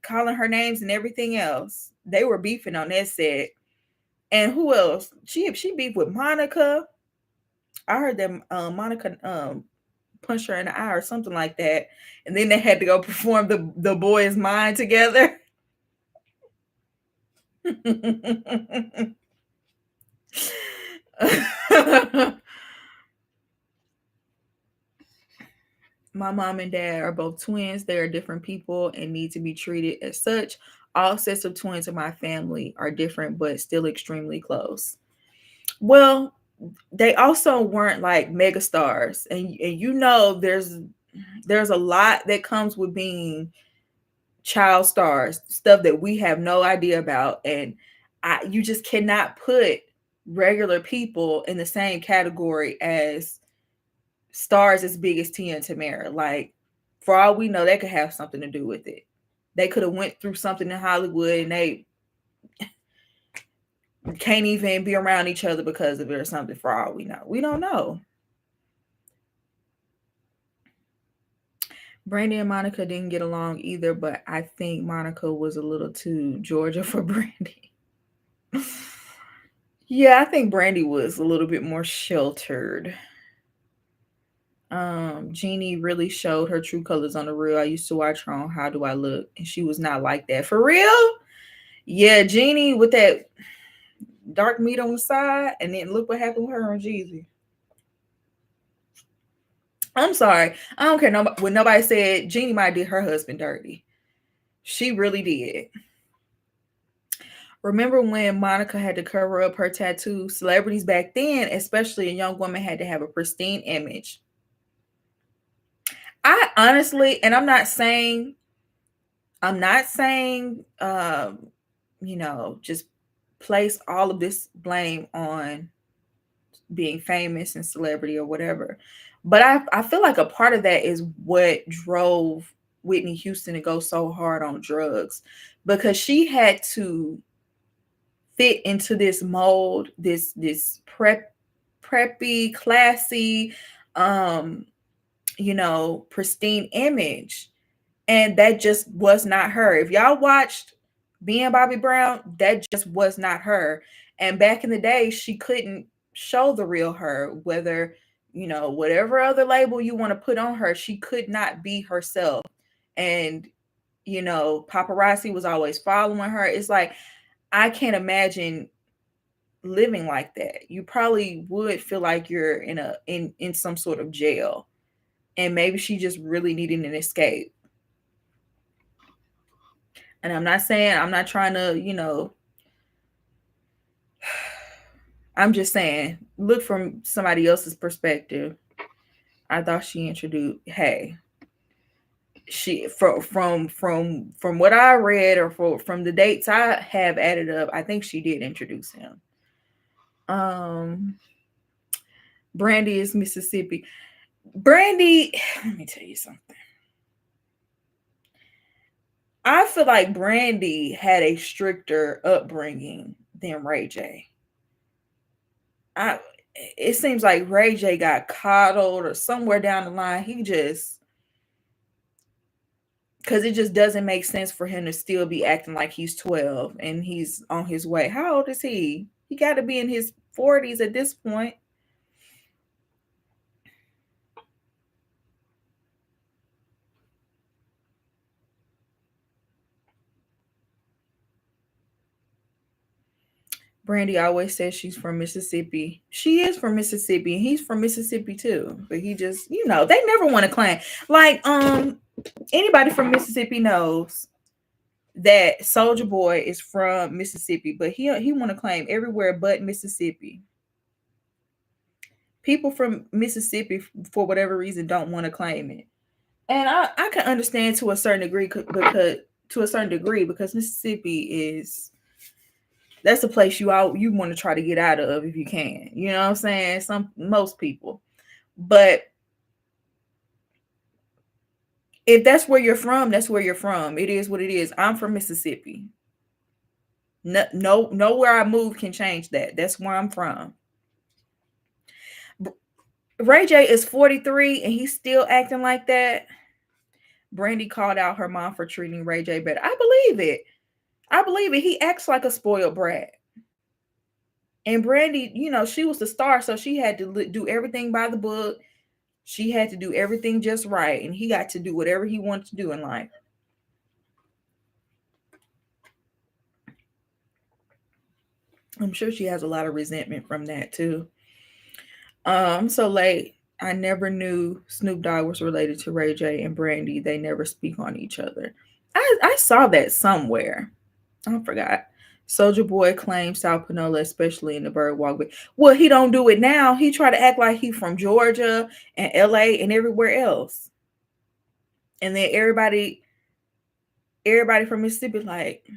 calling her names and everything else. They were beefing on that set. And who else? She beefed with Monica. I heard that Monica punched her in the eye or something like that. And then they had to go perform the Boy Is Mine together. My mom and dad are both twins. They are different people and need to be treated as such. All sets of twins in my family are different, but still extremely close. Well, they also weren't like mega stars, and there's a lot that comes with being child stars, stuff that we have no idea about, and you just cannot put regular people in the same category as stars as big as Tia and Tamara. Like, for all we know, they could have something to do with it. They could have went through something in Hollywood and they can't even be around each other because of it or something, for all we know. We don't know. Brandy and Monica didn't get along either, but I think Monica was a little too Georgia for Brandy. Yeah, I think Brandy was a little bit more sheltered. Jeannie really showed her true colors on The Real. I used to watch her on How Do I Look, and she was not like that. For real? Yeah, Jeannie with that dark meat on the side, and then look what happened with her on Jeezy. I'm sorry. I don't care what nobody said. Jeannie might did her husband dirty. She really did. Remember when Monica had to cover up her tattoo? Celebrities back then, especially a young woman, had to have a pristine image. I honestly, and I'm not saying, just place all of this blame on being famous and celebrity or whatever. But I feel like a part of that is what drove Whitney Houston to go so hard on drugs, because she had to fit into this mold, this preppy, classy, pristine image. And that just was not her. If y'all watched Being Bobby Brown, that just was not her. And back in the day, she couldn't show the real her, whether, whatever other label you want to put on her, she could not be herself. And, paparazzi was always following her. It's like, I can't imagine living like that. You probably would feel like you're in some sort of jail. And maybe she just really needed an escape. And I'm not trying to, I'm just saying, look from somebody else's perspective. I thought she introduced, hey, she from what I read, or from the dates I have added up, I think she did introduce him. Brandy is Mississippi. Brandy, let me tell you something. I feel like Brandy had a stricter upbringing than Ray J. It seems like Ray J got coddled, or somewhere down the line, because it just doesn't make sense for him to still be acting like he's 12 and he's on his way. How old is he? He got to be in his 40s at this point. Brandy always says she's from Mississippi. She is from Mississippi, and he's from Mississippi too. But he just, they never want to claim. Like, anybody from Mississippi knows that Soulja Boy is from Mississippi, but he want to claim everywhere but Mississippi. People from Mississippi, for whatever reason, don't want to claim it, and I can understand to a certain degree, because Mississippi is, that's a place you want to try to get out of if you can. You know what I'm saying? Most people, but if that's where you're from, that's where you're from. It is what it is. I'm from Mississippi. No, nowhere I move can change that. That's where I'm from. Ray J is 43 and he's still acting like that. Brandy called out her mom for treating Ray J better. I believe it. He acts like a spoiled brat. And Brandy, she was the star, so she had to do everything by the book. She had to do everything just right, and he got to do whatever he wanted to do in life. I'm sure she has a lot of resentment from that too. I'm so late. I never knew Snoop Dogg was related to Ray J and Brandy. They never speak on each other. I saw that somewhere. I forgot. Soulja Boy claims South Panola, especially in the Bird Walk. Well, he don't do it now. He try to act like he from Georgia and LA and everywhere else. And then everybody from Mississippi, like,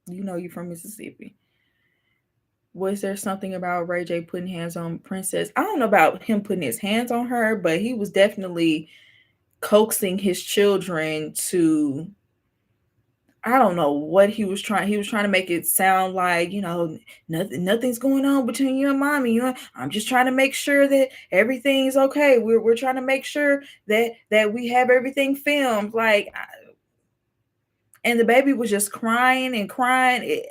you from Mississippi. Was there something about Ray J putting hands on Princess? I don't know about him putting his hands on her, but he was definitely coaxing his children to, I don't know what he was trying. He was trying to make it sound like, nothing's going on between you and mommy. I'm just trying to make sure that everything's okay. We're trying to make sure that we have everything filmed. Like, and the baby was just crying and crying.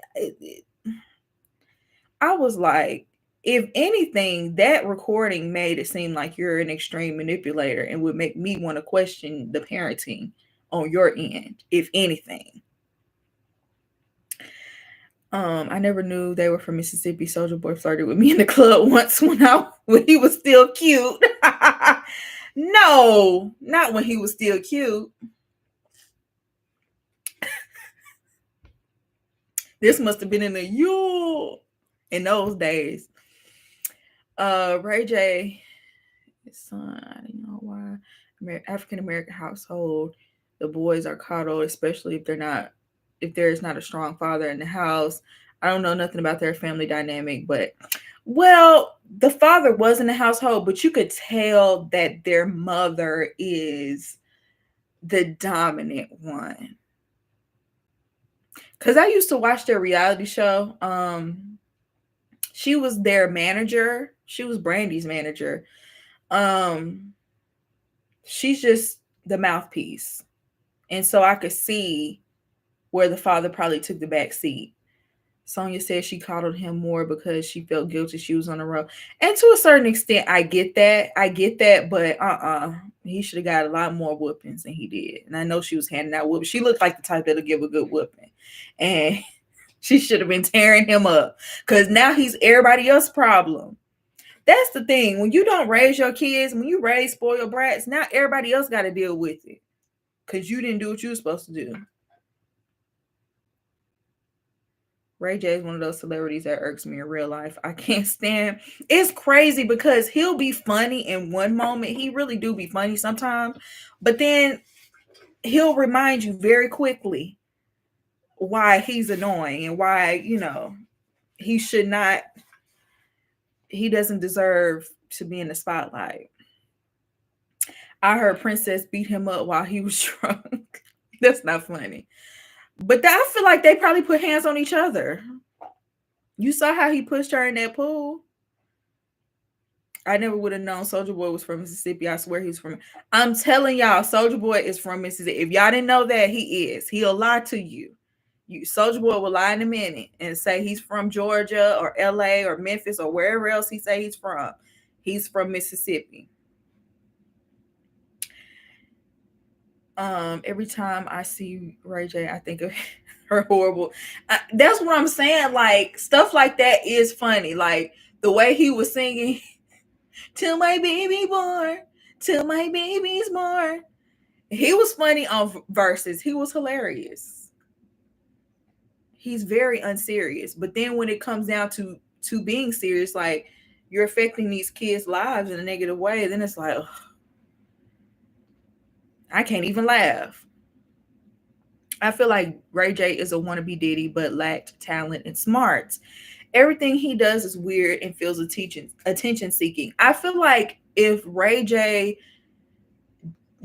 I was like, if anything, that recording made it seem like you're an extreme manipulator and would make me want to question the parenting on your end, if anything. I never knew they were from Mississippi. Soulja Boy flirted with me in the club once when he was still cute. No, not when he was still cute. This must have been in those days. Ray J, his son, I don't know why. African American household, the boys are coddled, especially if there is not a strong father in the house. I don't know nothing about their family dynamic, but well, the father was in the household, but you could tell that their mother is the dominant one. Because I used to watch their reality show. She was their manager. She was Brandy's manager. She's just the mouthpiece. And so I could see where the father probably took the back seat. Sonya said she coddled him more because she felt guilty she was on the road. And to a certain extent, I get that, but he should have got a lot more whoopings than he did. And I know she was handing out whoopings. She looked like the type that'll give a good whooping. And she should have been tearing him up because now he's everybody else's problem. That's the thing. When you don't raise your kids, when you raise spoiled brats, now everybody else got to deal with it because you didn't do what you were supposed to do. Ray J is one of those celebrities that irks me in real life. I can't stand. It's crazy because he'll be funny in one moment. He really do be funny sometimes. But then he'll remind you very quickly why he's annoying and why, he should not. He doesn't deserve to be in the spotlight. I heard Princess beat him up while he was drunk. That's not funny. But I feel like they probably put hands on each other. You saw how he pushed her in that pool. I never would have known Soulja Boy was from Mississippi. I swear he's from. I'm telling y'all, Soulja Boy is from Mississippi. If y'all didn't know that, he is. He'll lie to you. Soulja Boy will lie in a minute and say he's from Georgia or LA or Memphis or wherever else he say he's from. He's from Mississippi. Every time I see Ray J, I think of her horrible. That's what I'm saying. Like stuff like that is funny. Like the way he was singing, "Till my baby born, till my baby's born." He was funny on verses. He was hilarious. He's very unserious. But then when it comes down to being serious, like you're affecting these kids' lives in a negative way, then it's like, ugh, I can't even laugh. I feel like Ray J is a wannabe Diddy, but lacked talent and smarts. Everything he does is weird and feels attention seeking. I feel like if Ray J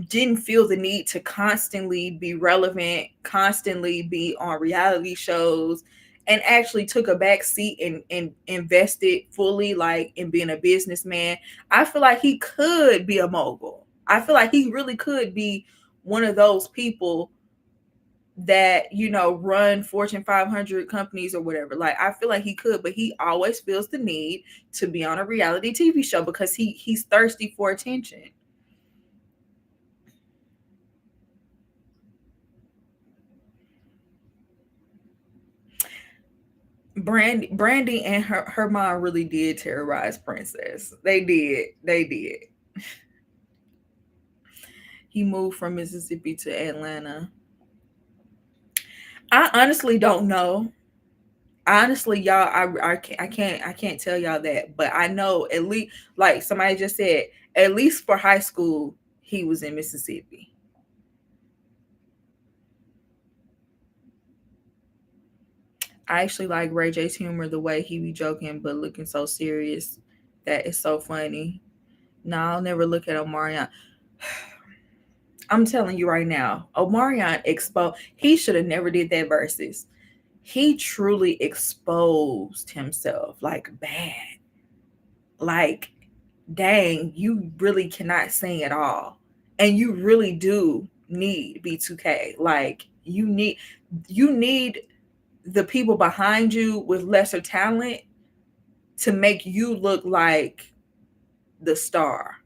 didn't feel the need to constantly be relevant, constantly be on reality shows, and actually took a back seat and invested fully like in being a businessman, I feel like he could be a mogul. I feel like he really could be one of those people that, run Fortune 500 companies or whatever. Like, I feel like he could, but he always feels the need to be on a reality TV show because he's thirsty for attention. Brandy and her mom really did terrorize Princess. They did. He moved from Mississippi to Atlanta. I honestly don't know. Honestly, y'all, I can't tell y'all that, but I know at least, like somebody just said, at least for high school, he was in Mississippi. I actually like Ray J's humor, the way he be joking but looking so serious. That is so funny. No, I'll never look at Omarion. I'm telling you right now, Omarion exposed. He should have never did that versus. He truly exposed himself like bad. Like, dang, you really cannot sing at all. And you really do need B2K. Like, you need the people behind you with lesser talent to make you look like the star.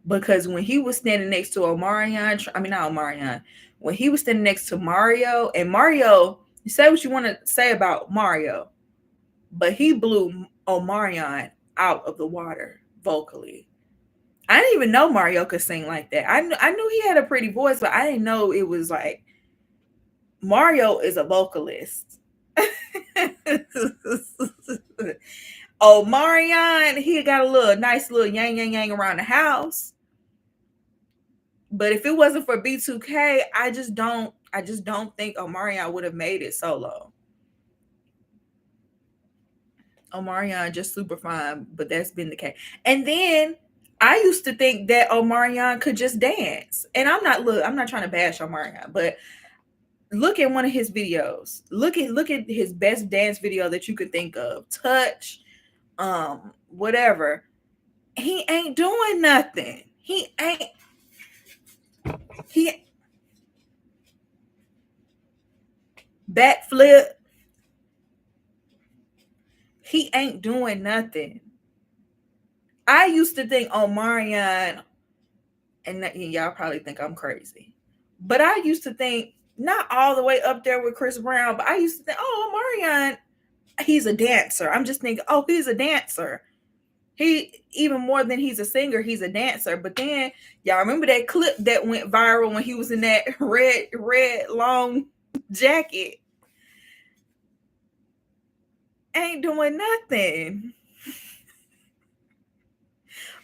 Because when he was standing next to Omarion, I mean, not Omarion, when he was standing next to Mario, and Mario, you say what you want to say about Mario, but he blew Omarion out of the water vocally. I didn't even know Mario could sing like that. I knew he had a pretty voice, but I didn't know it was like Mario is a vocalist. Omarion, he got a nice little yang yang yang around the house. But if it wasn't for B2K, I just don't think Omarion would have made it solo. Omarion just super fine, but that's been the case. And then I used to think that Omarion could just dance. And I'm not trying to bash Omarion, but look at one of his videos. Look at his best dance video that you could think of. Touch, whatever. He ain't doing nothing. He backflip. He ain't doing nothing. I used to think Omarion, and y'all probably think I'm crazy, but I used to think not all the way up there with Chris Brown, but I used to think, oh, Omarion, he's a dancer. I'm just thinking, oh, he's a dancer. He, even more than he's a singer, he's a dancer. But then y'all remember that clip that went viral when he was in that red long jacket? Ain't doing nothing.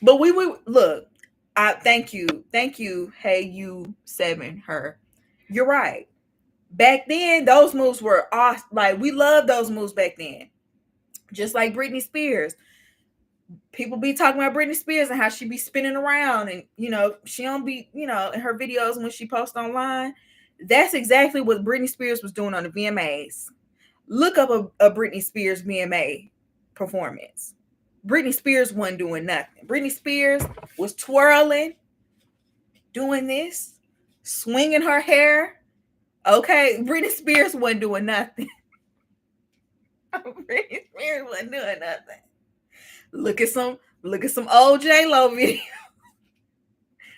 But we look, I thank you. Hey, you 7 her. You're right. Back then, those moves were awesome. Like, we loved those moves back then. Just like Britney Spears. People be talking about Britney Spears and how she be spinning around, and she don't be, in her videos when she posts online. That's exactly what Britney Spears was doing on the VMAs. Look up a Britney Spears VMA performance. Britney Spears wasn't doing nothing. Britney Spears was twirling, doing this, swinging her hair. Okay, Britney Spears wasn't doing nothing. Britney Spears wasn't doing nothing. Look at some old J-Lo video.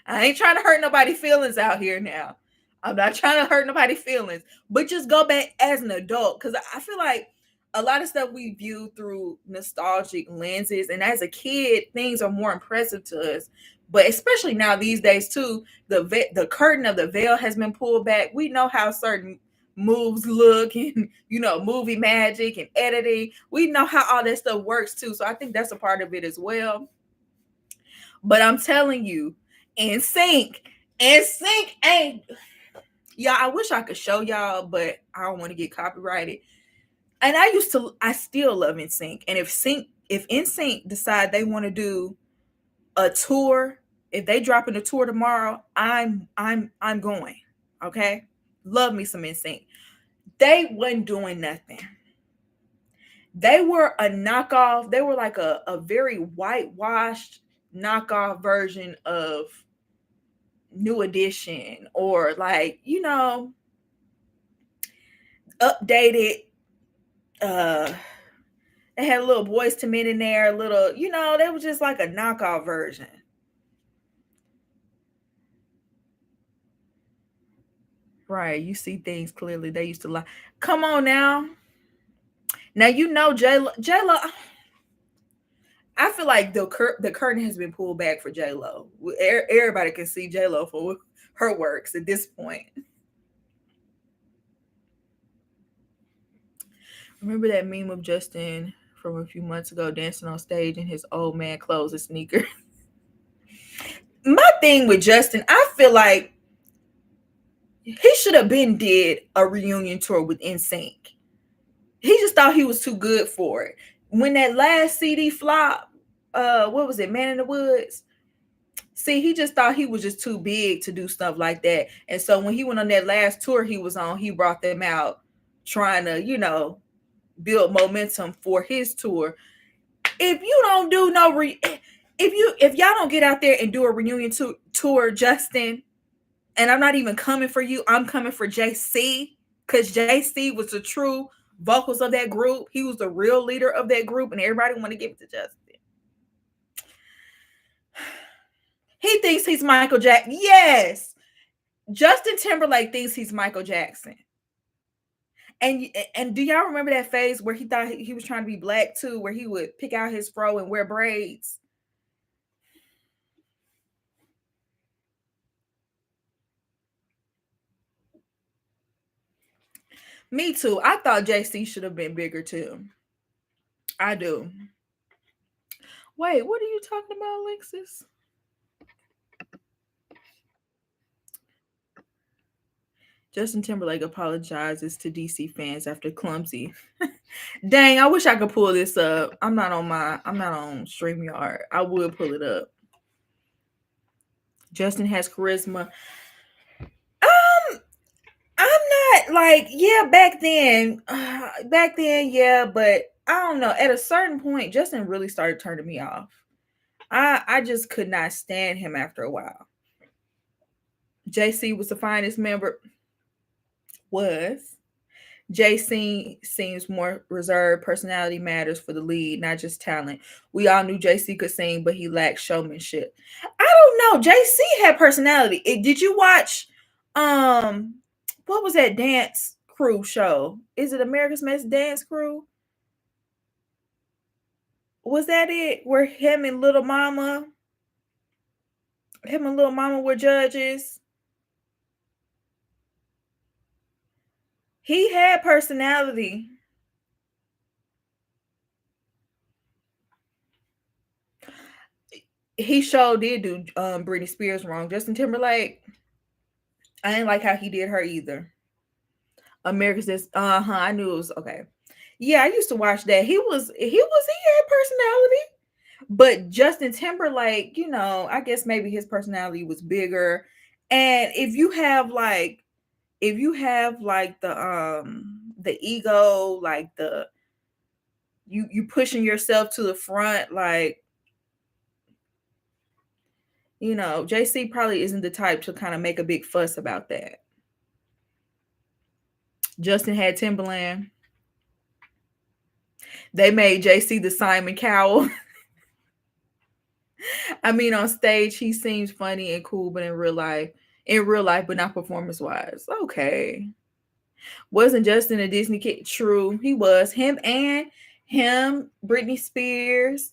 I ain't trying to hurt nobody's feelings out here now. I'm not trying to hurt nobody's feelings, but just go back as an adult, because I feel like a lot of stuff we view through nostalgic lenses, and as a kid, things are more impressive to us. But especially now these days too, the curtain of the veil has been pulled back. We know how certain moves look, and movie magic and editing. We know how all that stuff works too. So I think that's a part of it as well. But I'm telling you, NSYNC ain't. Y'all, I wish I could show y'all, but I don't want to get copyrighted. And I still love NSYNC. And if NSYNC decide they want to do a tour, if they drop in a tour tomorrow, I'm going. Okay? Love me some NSYNC. They wasn't doing nothing. They were a knockoff. They were like a very whitewashed knockoff version of New Edition, or like, updated. They had a little Boyz II Men in there, they were just like a knockoff version. Right, you see things clearly. They used to lie. Come on now. Now J-Lo. I feel like the curtain has been pulled back for J-Lo. Everybody can see J-Lo for her works at this point. Remember that meme of Justin from a few months ago dancing on stage in his old man clothes and sneakers? My thing with Justin, I feel like he should have been did a reunion tour with NSYNC. He just thought he was too good for it. When that last CD flopped, what was it, Man in the Woods? See, he just thought he was just too big to do stuff like that. And so when he went on that last tour he was on, he brought them out trying to, build momentum for his tour. If you don't do if y'all don't get out there and do a reunion tour, Justin, and I'm not even coming for you, I'm coming for JC, because JC was a true vocals of that group. He was the real leader of that group, and everybody want to give it to Justin. He thinks he's Michael Jackson. Yes. Justin Timberlake thinks he's Michael Jackson. And do y'all remember that phase where he thought he was trying to be black too, where he would pick out his fro and wear braids? Me too. I thought JC should have been bigger too. I do. Wait, what are you talking about, Alexis? Justin Timberlake apologizes to DC fans after clumsy. Dang, I wish I could pull this up. I'm not on StreamYard. I would pull it up. Justin has charisma. I'm not like, yeah, back then, yeah, but I don't know. At a certain point, Justin really started turning me off. I just could not stand him after a while. JC was the finest member. JC seems more reserved. Personality matters for the lead, not just talent. We all knew JC could sing, but he lacked showmanship. I don't know. JC had personality. Did you watch what was that dance crew show? Is it America's Best Dance Crew? Was that it? Where him and Little Mama were judges? He had personality. He sure did do Britney Spears wrong. Justin Timberlake, I didn't like how he did her either. America's Best, I knew it was okay. Yeah, I used to watch that. He had personality. But Justin Timberlake, you know, I guess maybe his personality was bigger. And if you have like the ego, like you pushing yourself to the front, like, you know, JC probably isn't the type to kind of make a big fuss about that. Justin had Timberland. They made JC the Simon Cowell. I mean, on stage, he seems funny and cool, but in real life, but not performance-wise. Okay. Wasn't Justin a Disney kid? True, he was. Him, Britney Spears,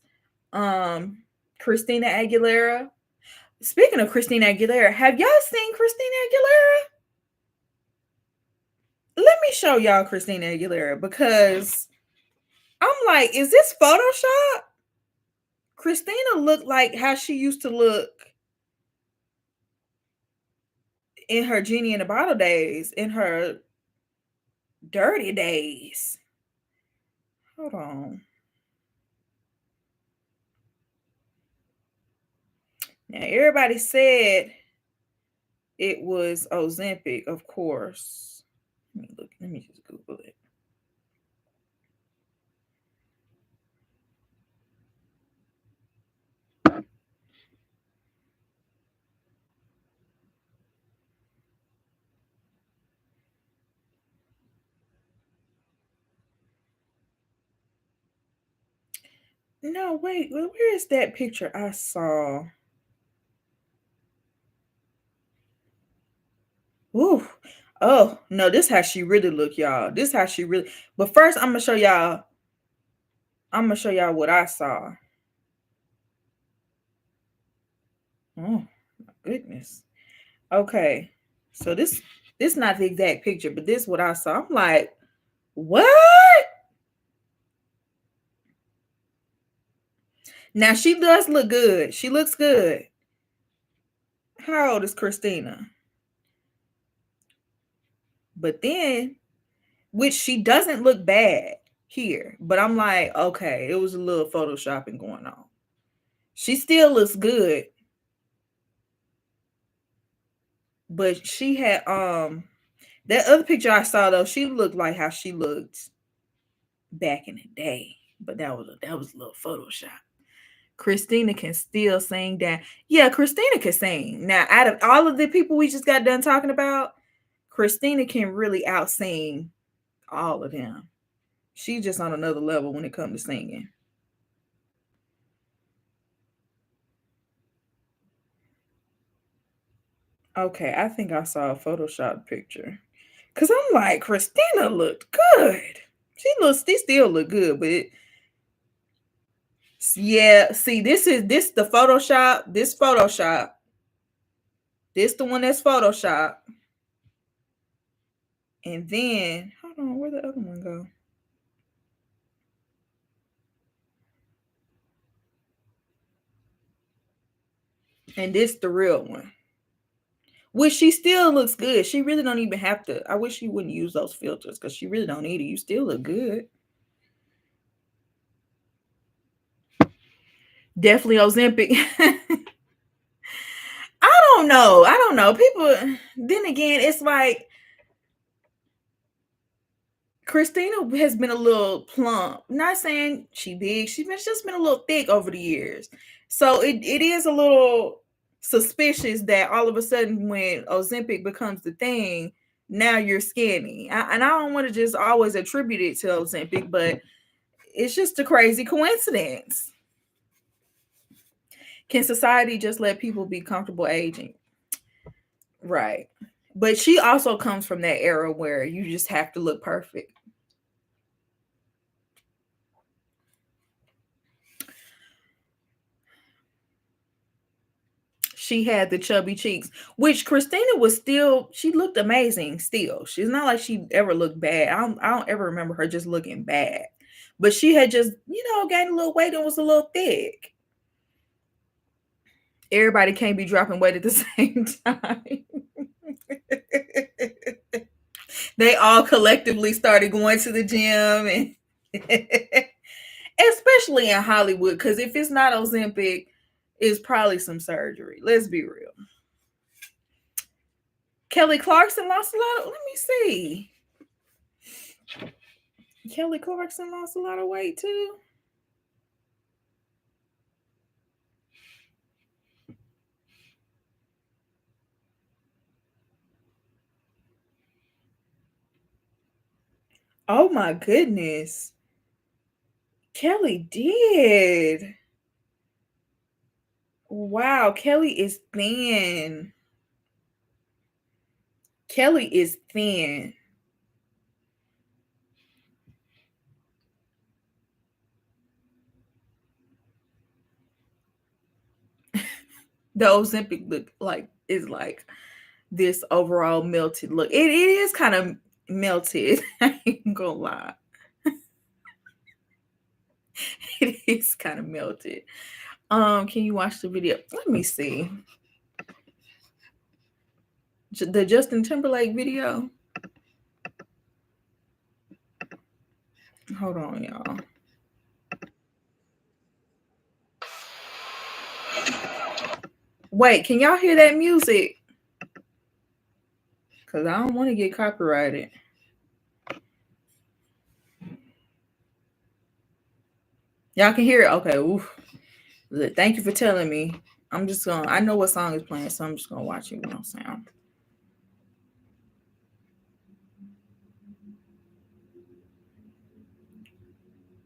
Christina Aguilera. Speaking of Christina Aguilera, have y'all seen Christina Aguilera? Let me show y'all Christina Aguilera, because I'm like, is this Photoshop? Christina looked like how she used to look in her Genie in a Bottle days, in her dirty days. Hold on. Now, everybody said it was Ozempic, of course. Let me just Google it. No, wait, where is that picture I saw? Ooh. Oh, no, this how she really look, y'all. This how she really. But first, I'm gonna show y'all what I saw. Oh, my goodness. Okay. So this not the exact picture, but this is what I saw. I'm like, what? Now she does look good. She looks good. How old is Christina? But then, which she doesn't look bad here, but I'm like, okay, it was a little photoshopping going on. She still looks good, but she had that other picture I saw though, she looked like how she looked back in the day, but that was a little Photoshop. Christina can still sing down. Yeah, Christina can sing. Now, out of all of the people we just got done talking about, Christina can really out sing all of them. She's just on another level when it comes to singing. Okay, I think I saw a Photoshop picture. Cause I'm like, Christina looked good. She still look good, but yeah, see, this the Photoshop. This Photoshop. This the one that's Photoshop. And then hold on, where the other one go? And this the real one. Which she still looks good. She really don't even have to. I wish she wouldn't use those filters because she really don't need it. You still look good. Definitely Ozempic. I don't know. People, then again, it's like Christina has been a little plump. Not saying she big. She's just been a little thick over the years. So it is a little suspicious that all of a sudden when Ozempic becomes the thing, now you're skinny. And I don't want to just always attribute it to Ozempic, but it's just a crazy coincidence. Can society just let people be comfortable aging? Right. But she also comes from that era where you just have to look perfect. She had the chubby cheeks, which Christina was still, she looked amazing still. She's not like she ever looked bad. I don't ever remember her just looking bad. But she had just, gained a little weight and was a little thick. Everybody can't be dropping weight at the same time. They all collectively started going to the gym, and especially in Hollywood, because if it's not Ozempic, it's probably some surgery. Let's be real. Kelly Clarkson lost a lot of, let me see. Kelly Clarkson lost a lot of weight too. Oh my goodness. Kelly did. Wow, Kelly is thin. Kelly is thin. The Ozempic look is like this overall melted look. It is kind of melted. I ain't gonna lie. It is kind of melted. Can you watch the video? Let me see. The Justin Timberlake video. Hold on, y'all. Wait, can y'all hear that music? Because I don't want to get copyrighted. Y'all can hear it? Okay. Oof. Thank you for telling me. I know what song is playing, so I'm just going to watch it with no sound.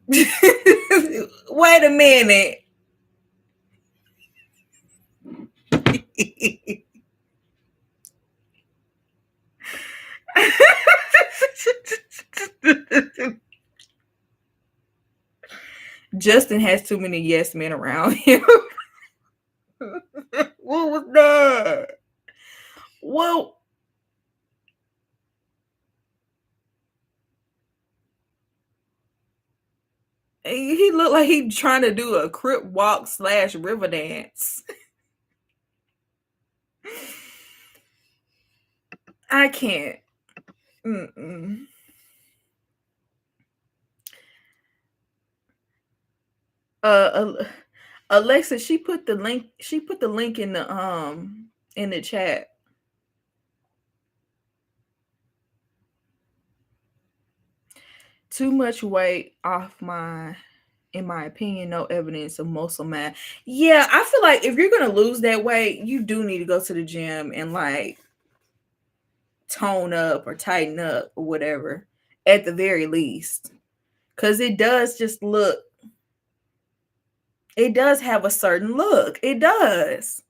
Wait a minute. Justin has too many yes men around him. What was that? Well, he looked like he trying to do a crip walk / river dance. I can't. Mm-mm. Alexa, she put the link in the chat. Too much weight off in my opinion, no evidence of muscle mass. Yeah, I feel like if you're gonna lose that weight, you do need to go to the gym and like tone up or tighten up or whatever, at the very least. Because it does just look, it does have a certain look. It does.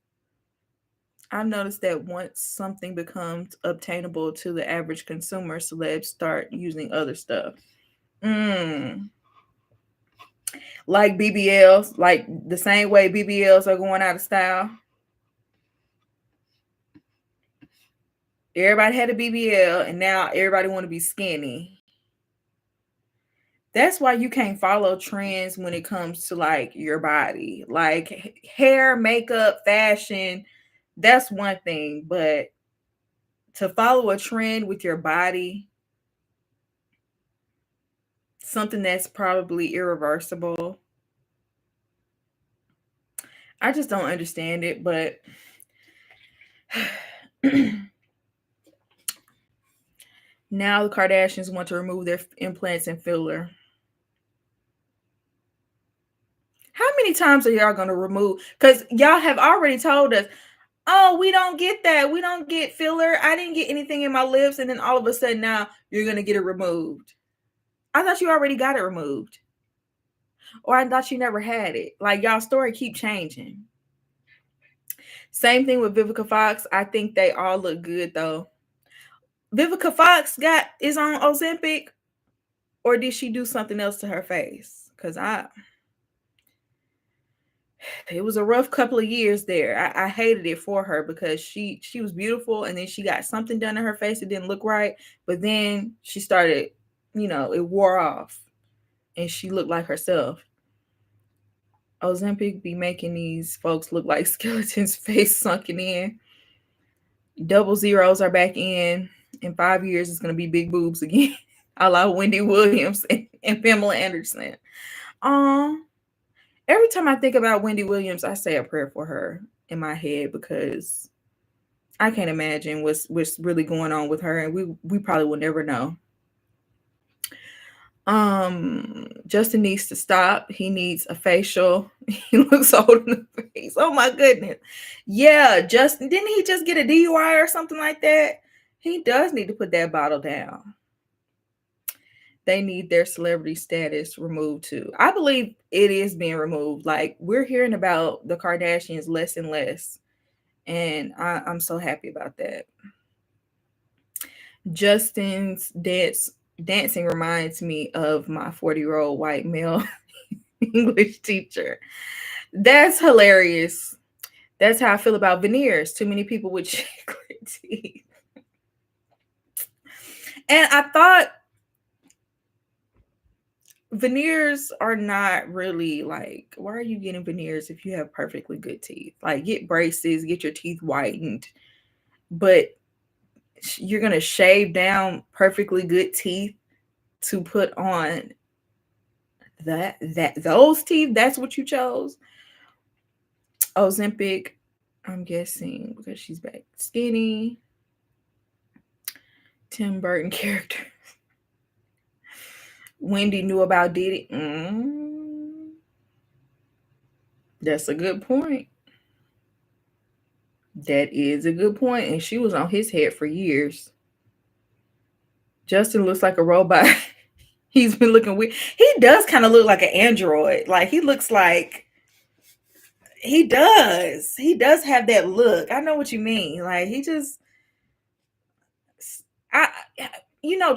I've noticed that once something becomes obtainable to the average consumer, celebs start using other stuff. Like BBLs, like the same way BBLs are going out of style. Everybody had a BBL, and now everybody want to be skinny. That's why you can't follow trends when it comes to like your body, like hair, makeup, fashion. That's one thing, but to follow a trend with your body, something that's probably irreversible, I just don't understand it. But now the Kardashians want to remove their implants and filler. How many times are y'all going to remove? Because y'all have already told us, oh, we don't get that. We don't get filler. I didn't get anything in my lips. And then all of a sudden now you're going to get it removed. I thought you already got it removed. Or I thought you never had it. Like, y'all story keep changing. Same thing with Vivica Fox. I think they all look good though. Vivica Fox is on Ozempic, or did she do something else to her face? Because it was a rough couple of years there. I hated it for her because she was beautiful, and then she got something done to her face that didn't look right. But then she started, it wore off, and she looked like herself. Ozempic be making these folks look like skeletons, face sunken in. Double zeros are back in. In 5 years, it's going to be big boobs again. I love Wendy Williams and Pamela Anderson. Every time I think about Wendy Williams, I say a prayer for her in my head because I can't imagine what's really going on with her, and we probably will never know. Justin needs to stop. He needs a facial. He looks old in the face. Oh my goodness. Yeah, Justin, didn't he just get a DUI or something like that? He does need to put that bottle down. They need their celebrity status removed too. I believe it is being removed. Like, we're hearing about the Kardashians less and less. And I'm so happy about that. Justin's dancing reminds me of my 40-year-old white male English teacher. That's hilarious. That's how I feel about veneers. Too many people with chocolate teeth. And I thought veneers are not really like, why are you getting veneers if you have perfectly good teeth? Like, get braces, get your teeth whitened. But you're going to shave down perfectly good teeth to put on those teeth? That's what you chose? Ozempic, I'm guessing because she's back skinny. Tim Burton character. Wendy knew about Diddy. That's a good point. That is a good point. And she was on his head for years. Justin looks like a robot. He's been looking weird. He does kind of look like an android. Like, he looks like, he does have that look. I know what you mean. Like, he just,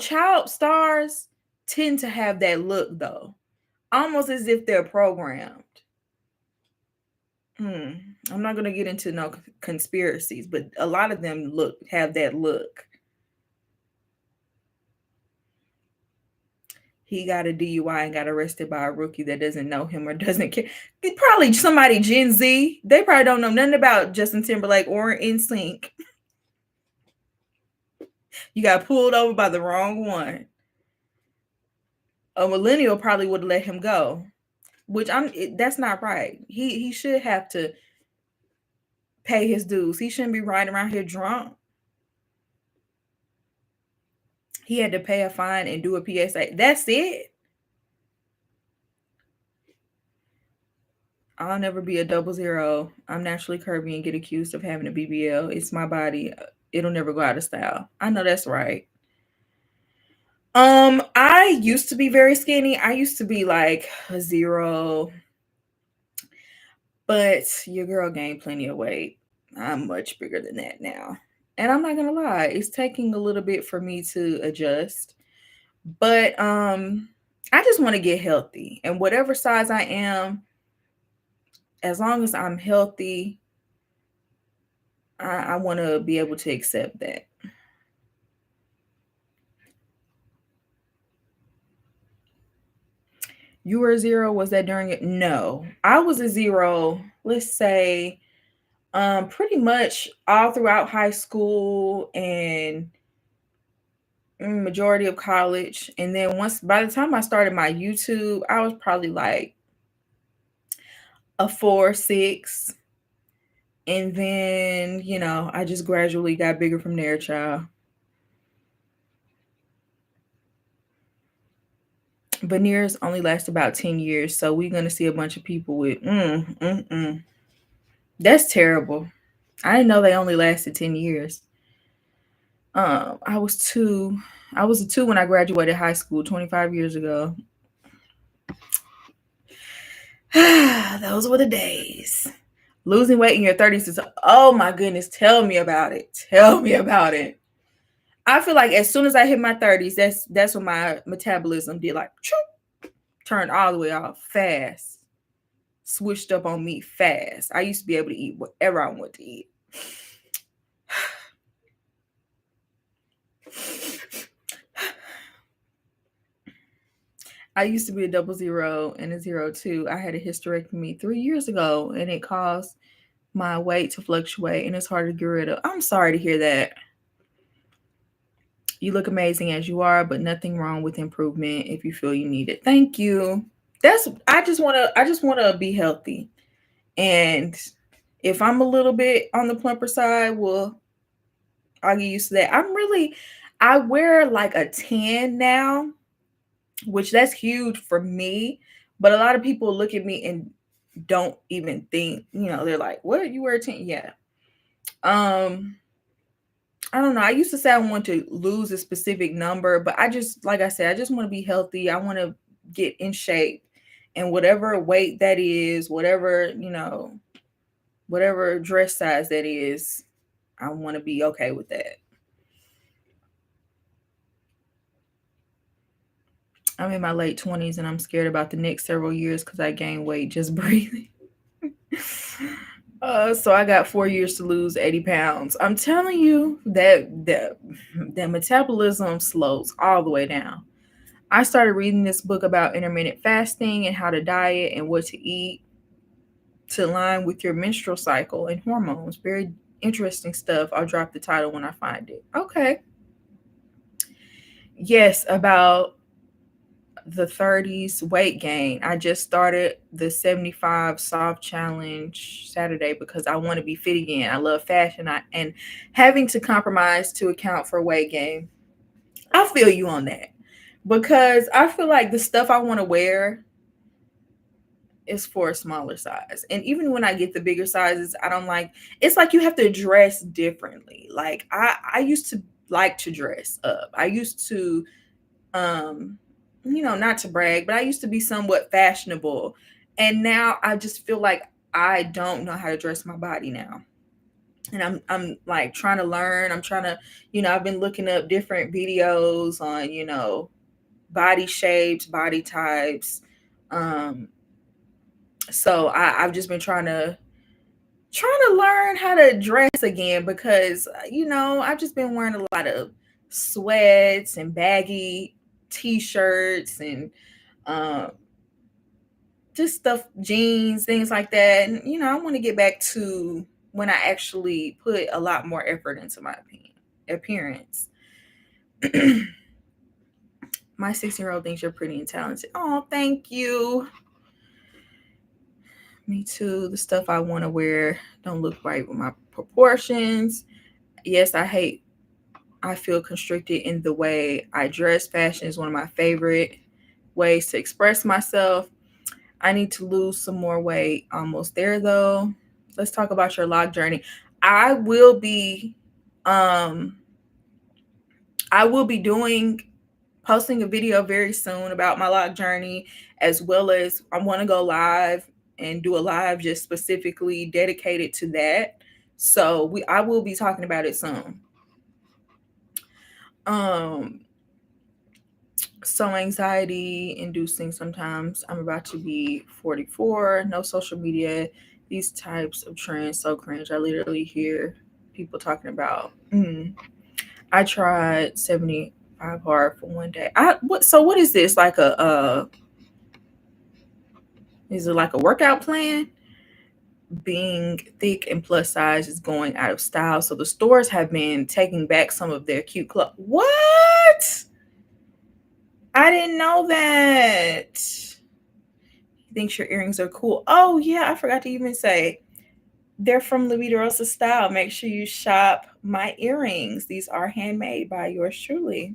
child stars tend to have that look though, almost as if they're programmed. I'm not going to get into no conspiracies, but a lot of them have that look. He got a DUI and got arrested by a rookie that doesn't know him or doesn't care. Probably somebody Gen Z. They probably don't know nothing about Justin Timberlake or NSYNC. You got pulled over by the wrong one. A millennial probably would let him go, which that's not right. He should have to pay his dues. He shouldn't be riding around here drunk. He had to pay a fine and do a PSA. That's it. I'll never be a 00. I'm naturally curvy and get accused of having a BBL. It's my body. It'll never go out of style. I know that's right. I used to be very skinny. I used to be like a 0, but your girl gained plenty of weight. I'm much bigger than that now. And I'm not gonna lie, it's taking a little bit for me to adjust. But I just want to get healthy. And whatever size I am, as long as I'm healthy, I want to be able to accept that. You were a 0? Was that during it? No. I was a 0, let's say, pretty much all throughout high school and majority of college. And then once by the time I started my YouTube, I was probably like a 4, 6. And then, I just gradually got bigger from there, child. Veneers only last about 10 years, so we're going to see a bunch of people with, That's terrible. I didn't know they only lasted 10 years. I was 2. I was a 2 when I graduated high school 25 years ago. Those were the days. Losing weight in your 30s is, oh my goodness, tell me about it. Tell me about it. I feel like as soon as I hit my 30s, that's when my metabolism did like turned all the way off fast. Switched up on me fast. I used to be able to eat whatever I want to eat. I used to be a 00 and a 02. I had a hysterectomy 3 years ago, and it caused my weight to fluctuate, and it's hard to get rid of. I'm sorry to hear that. You look amazing as you are, but nothing wrong with improvement if you feel you need it. Thank you. I just want to be healthy. And if I'm a little bit on the plumper side, well, I'll get used to that. I wear like a 10 now, which that's huge for me. But a lot of people look at me and don't even think, they're like, what, you wear a 10? Yeah. I don't know. I used to say I want to lose a specific number, but like I said, I just want to be healthy. I want to get in shape, and whatever weight that is, whatever dress size that is, I want to be okay with that. I'm in my late 20s and I'm scared about the next several years because I gained weight just breathing. So I got 4 years to lose 80 pounds. I'm telling you that metabolism slows all the way down. I started reading this book about intermittent fasting and how to diet and what to eat to align with your menstrual cycle and hormones. Very interesting stuff. I'll drop the title when I find it. Okay. Yes, about the 30s weight gain. I just started the 75 soft challenge Saturday because I want to be fit again. I love fashion and having to compromise to account for weight gain. I feel you on that because I feel like the stuff I want to wear is for a smaller size. And even when I get the bigger sizes, I don't like, it's like you have to dress differently. Like I used to like to dress up. I used to not to brag, but I used to be somewhat fashionable. And now I just feel like I don't know how to dress my body now. And I'm like trying to learn. I'm trying to, I've been looking up different videos on, body shapes, body types. So I've just been trying to learn how to dress again because, I've just been wearing a lot of sweats and baggy t-shirts and just stuff, jeans, things like that. And, I want to get back to when I actually put a lot more effort into my appearance. My 16-year-old thinks you're pretty and talented. Oh, thank you. Me too. The stuff I want to wear don't look right with my proportions. Yes, I feel constricted in the way I dress. Fashion is one of my favorite ways to express myself. I need to lose some more weight. Almost there though. Let's talk about your log journey. I will be doing posting a video very soon about my lock journey, as well as I want to go live and do a live just specifically dedicated to that. So I will be talking about it soon. So anxiety inducing sometimes. I'm about to be 44, no social media. These types of trends so cringe. I literally hear people talking about I tried 75 hard for one day. What is this? Like is it like a workout plan? Being thick and plus size is going out of style. So the stores have been taking back some of their cute clothes. What? I didn't know that. He thinks your earrings are cool. Oh yeah, I forgot to even say they're from Libidosa Style. Make sure you shop my earrings. These are handmade by yours truly.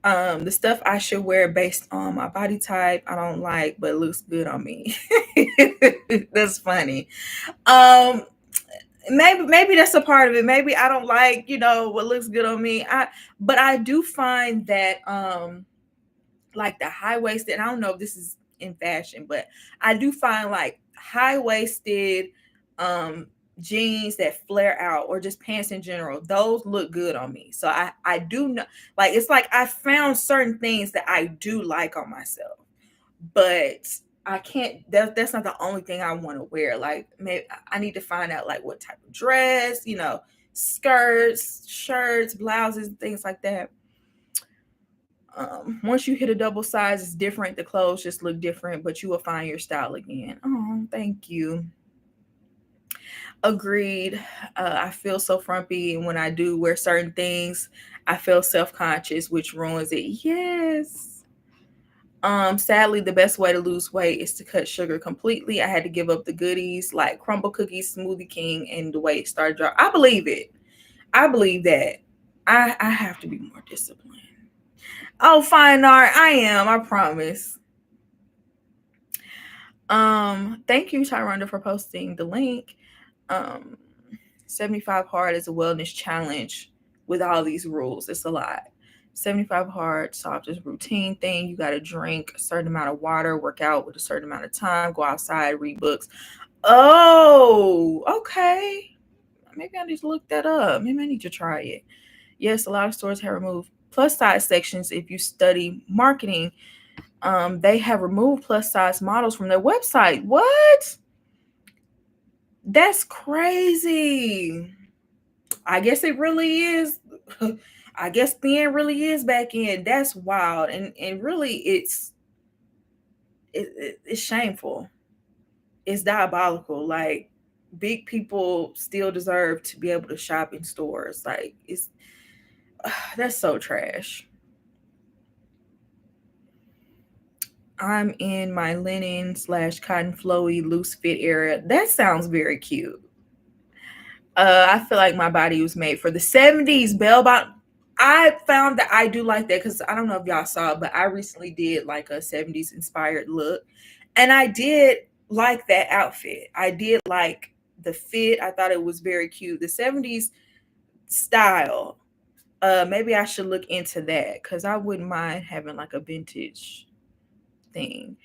The stuff I should wear based on my body type, I don't like, but it looks good on me. That's funny. Um, maybe that's a part of it. Maybe I don't like, what looks good on me. But I do find that like the high waisted, I don't know if this is in fashion, but I do find like high waisted jeans that flare out, or just pants in general, those look good on me. So I do know, like, it's like I found certain things that I do like on myself, but I can't, that's not the only thing I want to wear. Like, maybe I need to find out like what type of dress, skirts, shirts, blouses, things like that. Once you hit a double size, it's different. The clothes just look different, but you will find your style again. Oh, thank you. Agreed. I feel so frumpy when I do wear certain things. I feel self-conscious, which ruins it. Yes. Sadly, the best way to lose weight is to cut sugar completely. I had to give up the goodies like crumble cookies, Smoothie King, and the weight started dropping. I believe it. I believe that. I have to be more disciplined. Oh, fine art. I am. I promise. Thank you, Tyronda, for posting the link. 75 hard is a wellness challenge with all these rules. It's a lot. 75 hard, soft is routine thing. You got to drink a certain amount of water, work out with a certain amount of time, go outside, read books. Oh, okay. Maybe I need to look that up. Maybe I need to try it. Yes, a lot of stores have removed plus size sections. If you study marketing, they have removed plus size models from their website. What? That's crazy. I guess it really is. I guess thin really is back in. That's wild. And really it's shameful. It's diabolical. Like, big people still deserve to be able to shop in stores. Like, that's so trash. I'm in my linen / cotton flowy loose fit era. That sounds very cute. I feel like my body was made for the 70s bell bottom. I found that I do like that because I don't know if y'all saw, but I recently did like a 70s inspired look. And I did like that outfit. I did like the fit. I thought it was very cute. The 70s style. Maybe I should look into that because I wouldn't mind having like a vintage thing.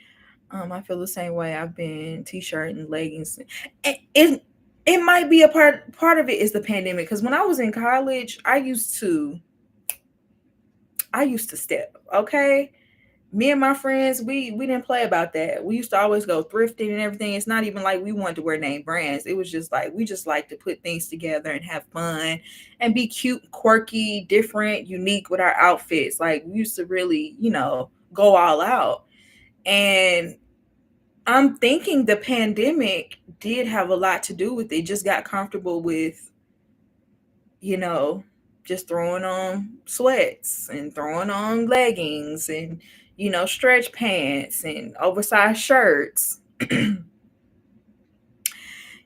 I feel the same way. I've been t-shirt and leggings. It might be a part of it is the pandemic, because when I was in college, I used to step. Okay, me and my friends, we didn't play about that. We used to always go thrifting and everything. It's not even like we wanted to wear name brands. It was just like we just like to put things together and have fun and be cute, quirky, different, unique with our outfits. Like, we used to really, go all out. And I'm thinking the pandemic did have a lot to do with it. Just got comfortable with, just throwing on sweats and throwing on leggings and, stretch pants and oversized shirts. You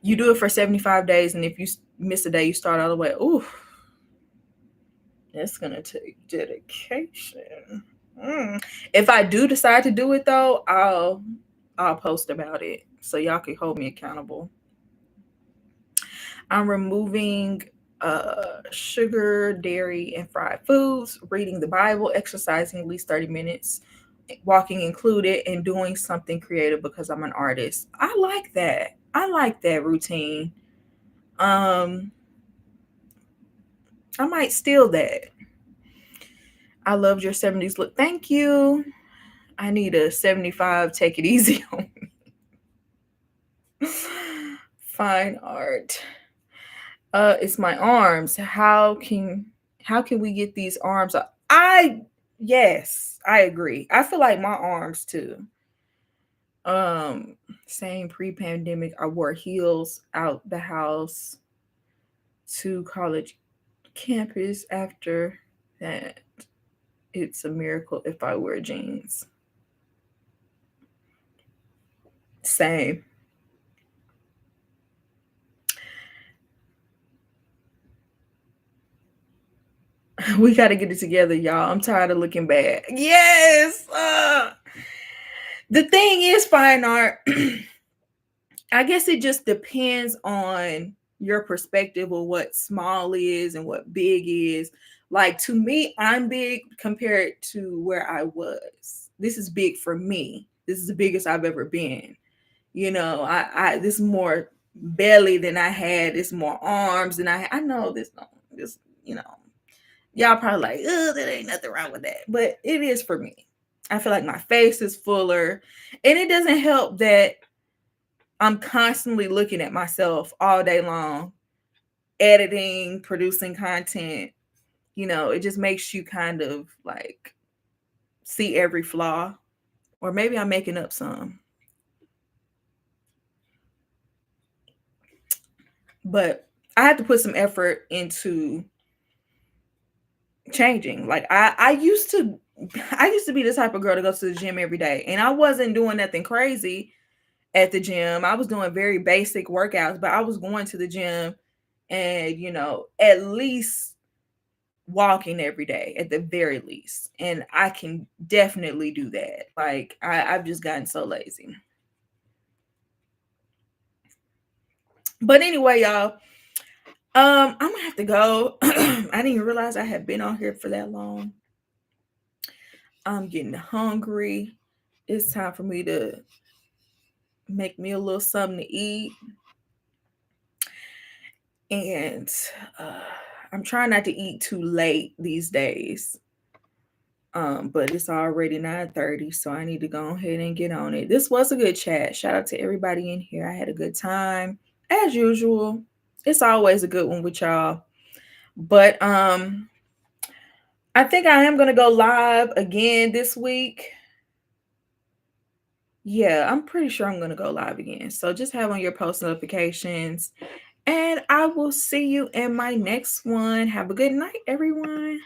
do it for 75 days, and if you miss a day, you start all the way. Ooh, that's going to take dedication. If I do decide to do it, though, I'll post about it so y'all can hold me accountable. I'm removing sugar, dairy, and fried foods, reading the Bible, exercising at least 30 minutes, walking included, and doing something creative because I'm an artist. I like that. I like that routine. I might steal that. I loved your 70s look. Thank you. I need a 75. Take it easy on me. Fine art. It's my arms. How can we get these arms up? Yes, I agree. I feel like my arms too. Same pre-pandemic, I wore heels out the house to college campus. After that, it's a miracle if I wear jeans. Same. We got to get it together, y'all. I'm tired of looking bad. Yes. The thing is, fine art. I guess it just depends on your perspective of what small is and what big is. Like, to me, I'm big compared to where I was. This is big for me. This is the biggest I've ever been. I this is more belly than I had. This more arms than I know this. Y'all probably like, oh, there ain't nothing wrong with that, but it is for me. I feel like my face is fuller, and it doesn't help that I'm constantly looking at myself all day long, editing, producing content. It just makes you kind of like see every flaw, or maybe I'm making up some. But I had to put some effort into changing. Like I used to be the type of girl to go to the gym every day, and I wasn't doing nothing crazy at the gym. I was doing very basic workouts, but I was going to the gym and, at least walking every day at the very least. And I can definitely do that. Like I've just gotten so lazy. But anyway, y'all, I'm gonna have to go. I didn't even realize I had been on here for that long. I'm getting hungry. It's time for me to make me a little something to eat. And I'm trying not to eat too late these days. But it's already 9:30, so I need to go ahead and get on it. This was a good chat. Shout out to everybody in here. I had a good time. As usual. It's always a good one with y'all. But I think I am gonna go live again this week. Yeah, I'm pretty sure I'm gonna go live again. So just have on your post notifications. And I will see you in my next one. Have a good night, everyone.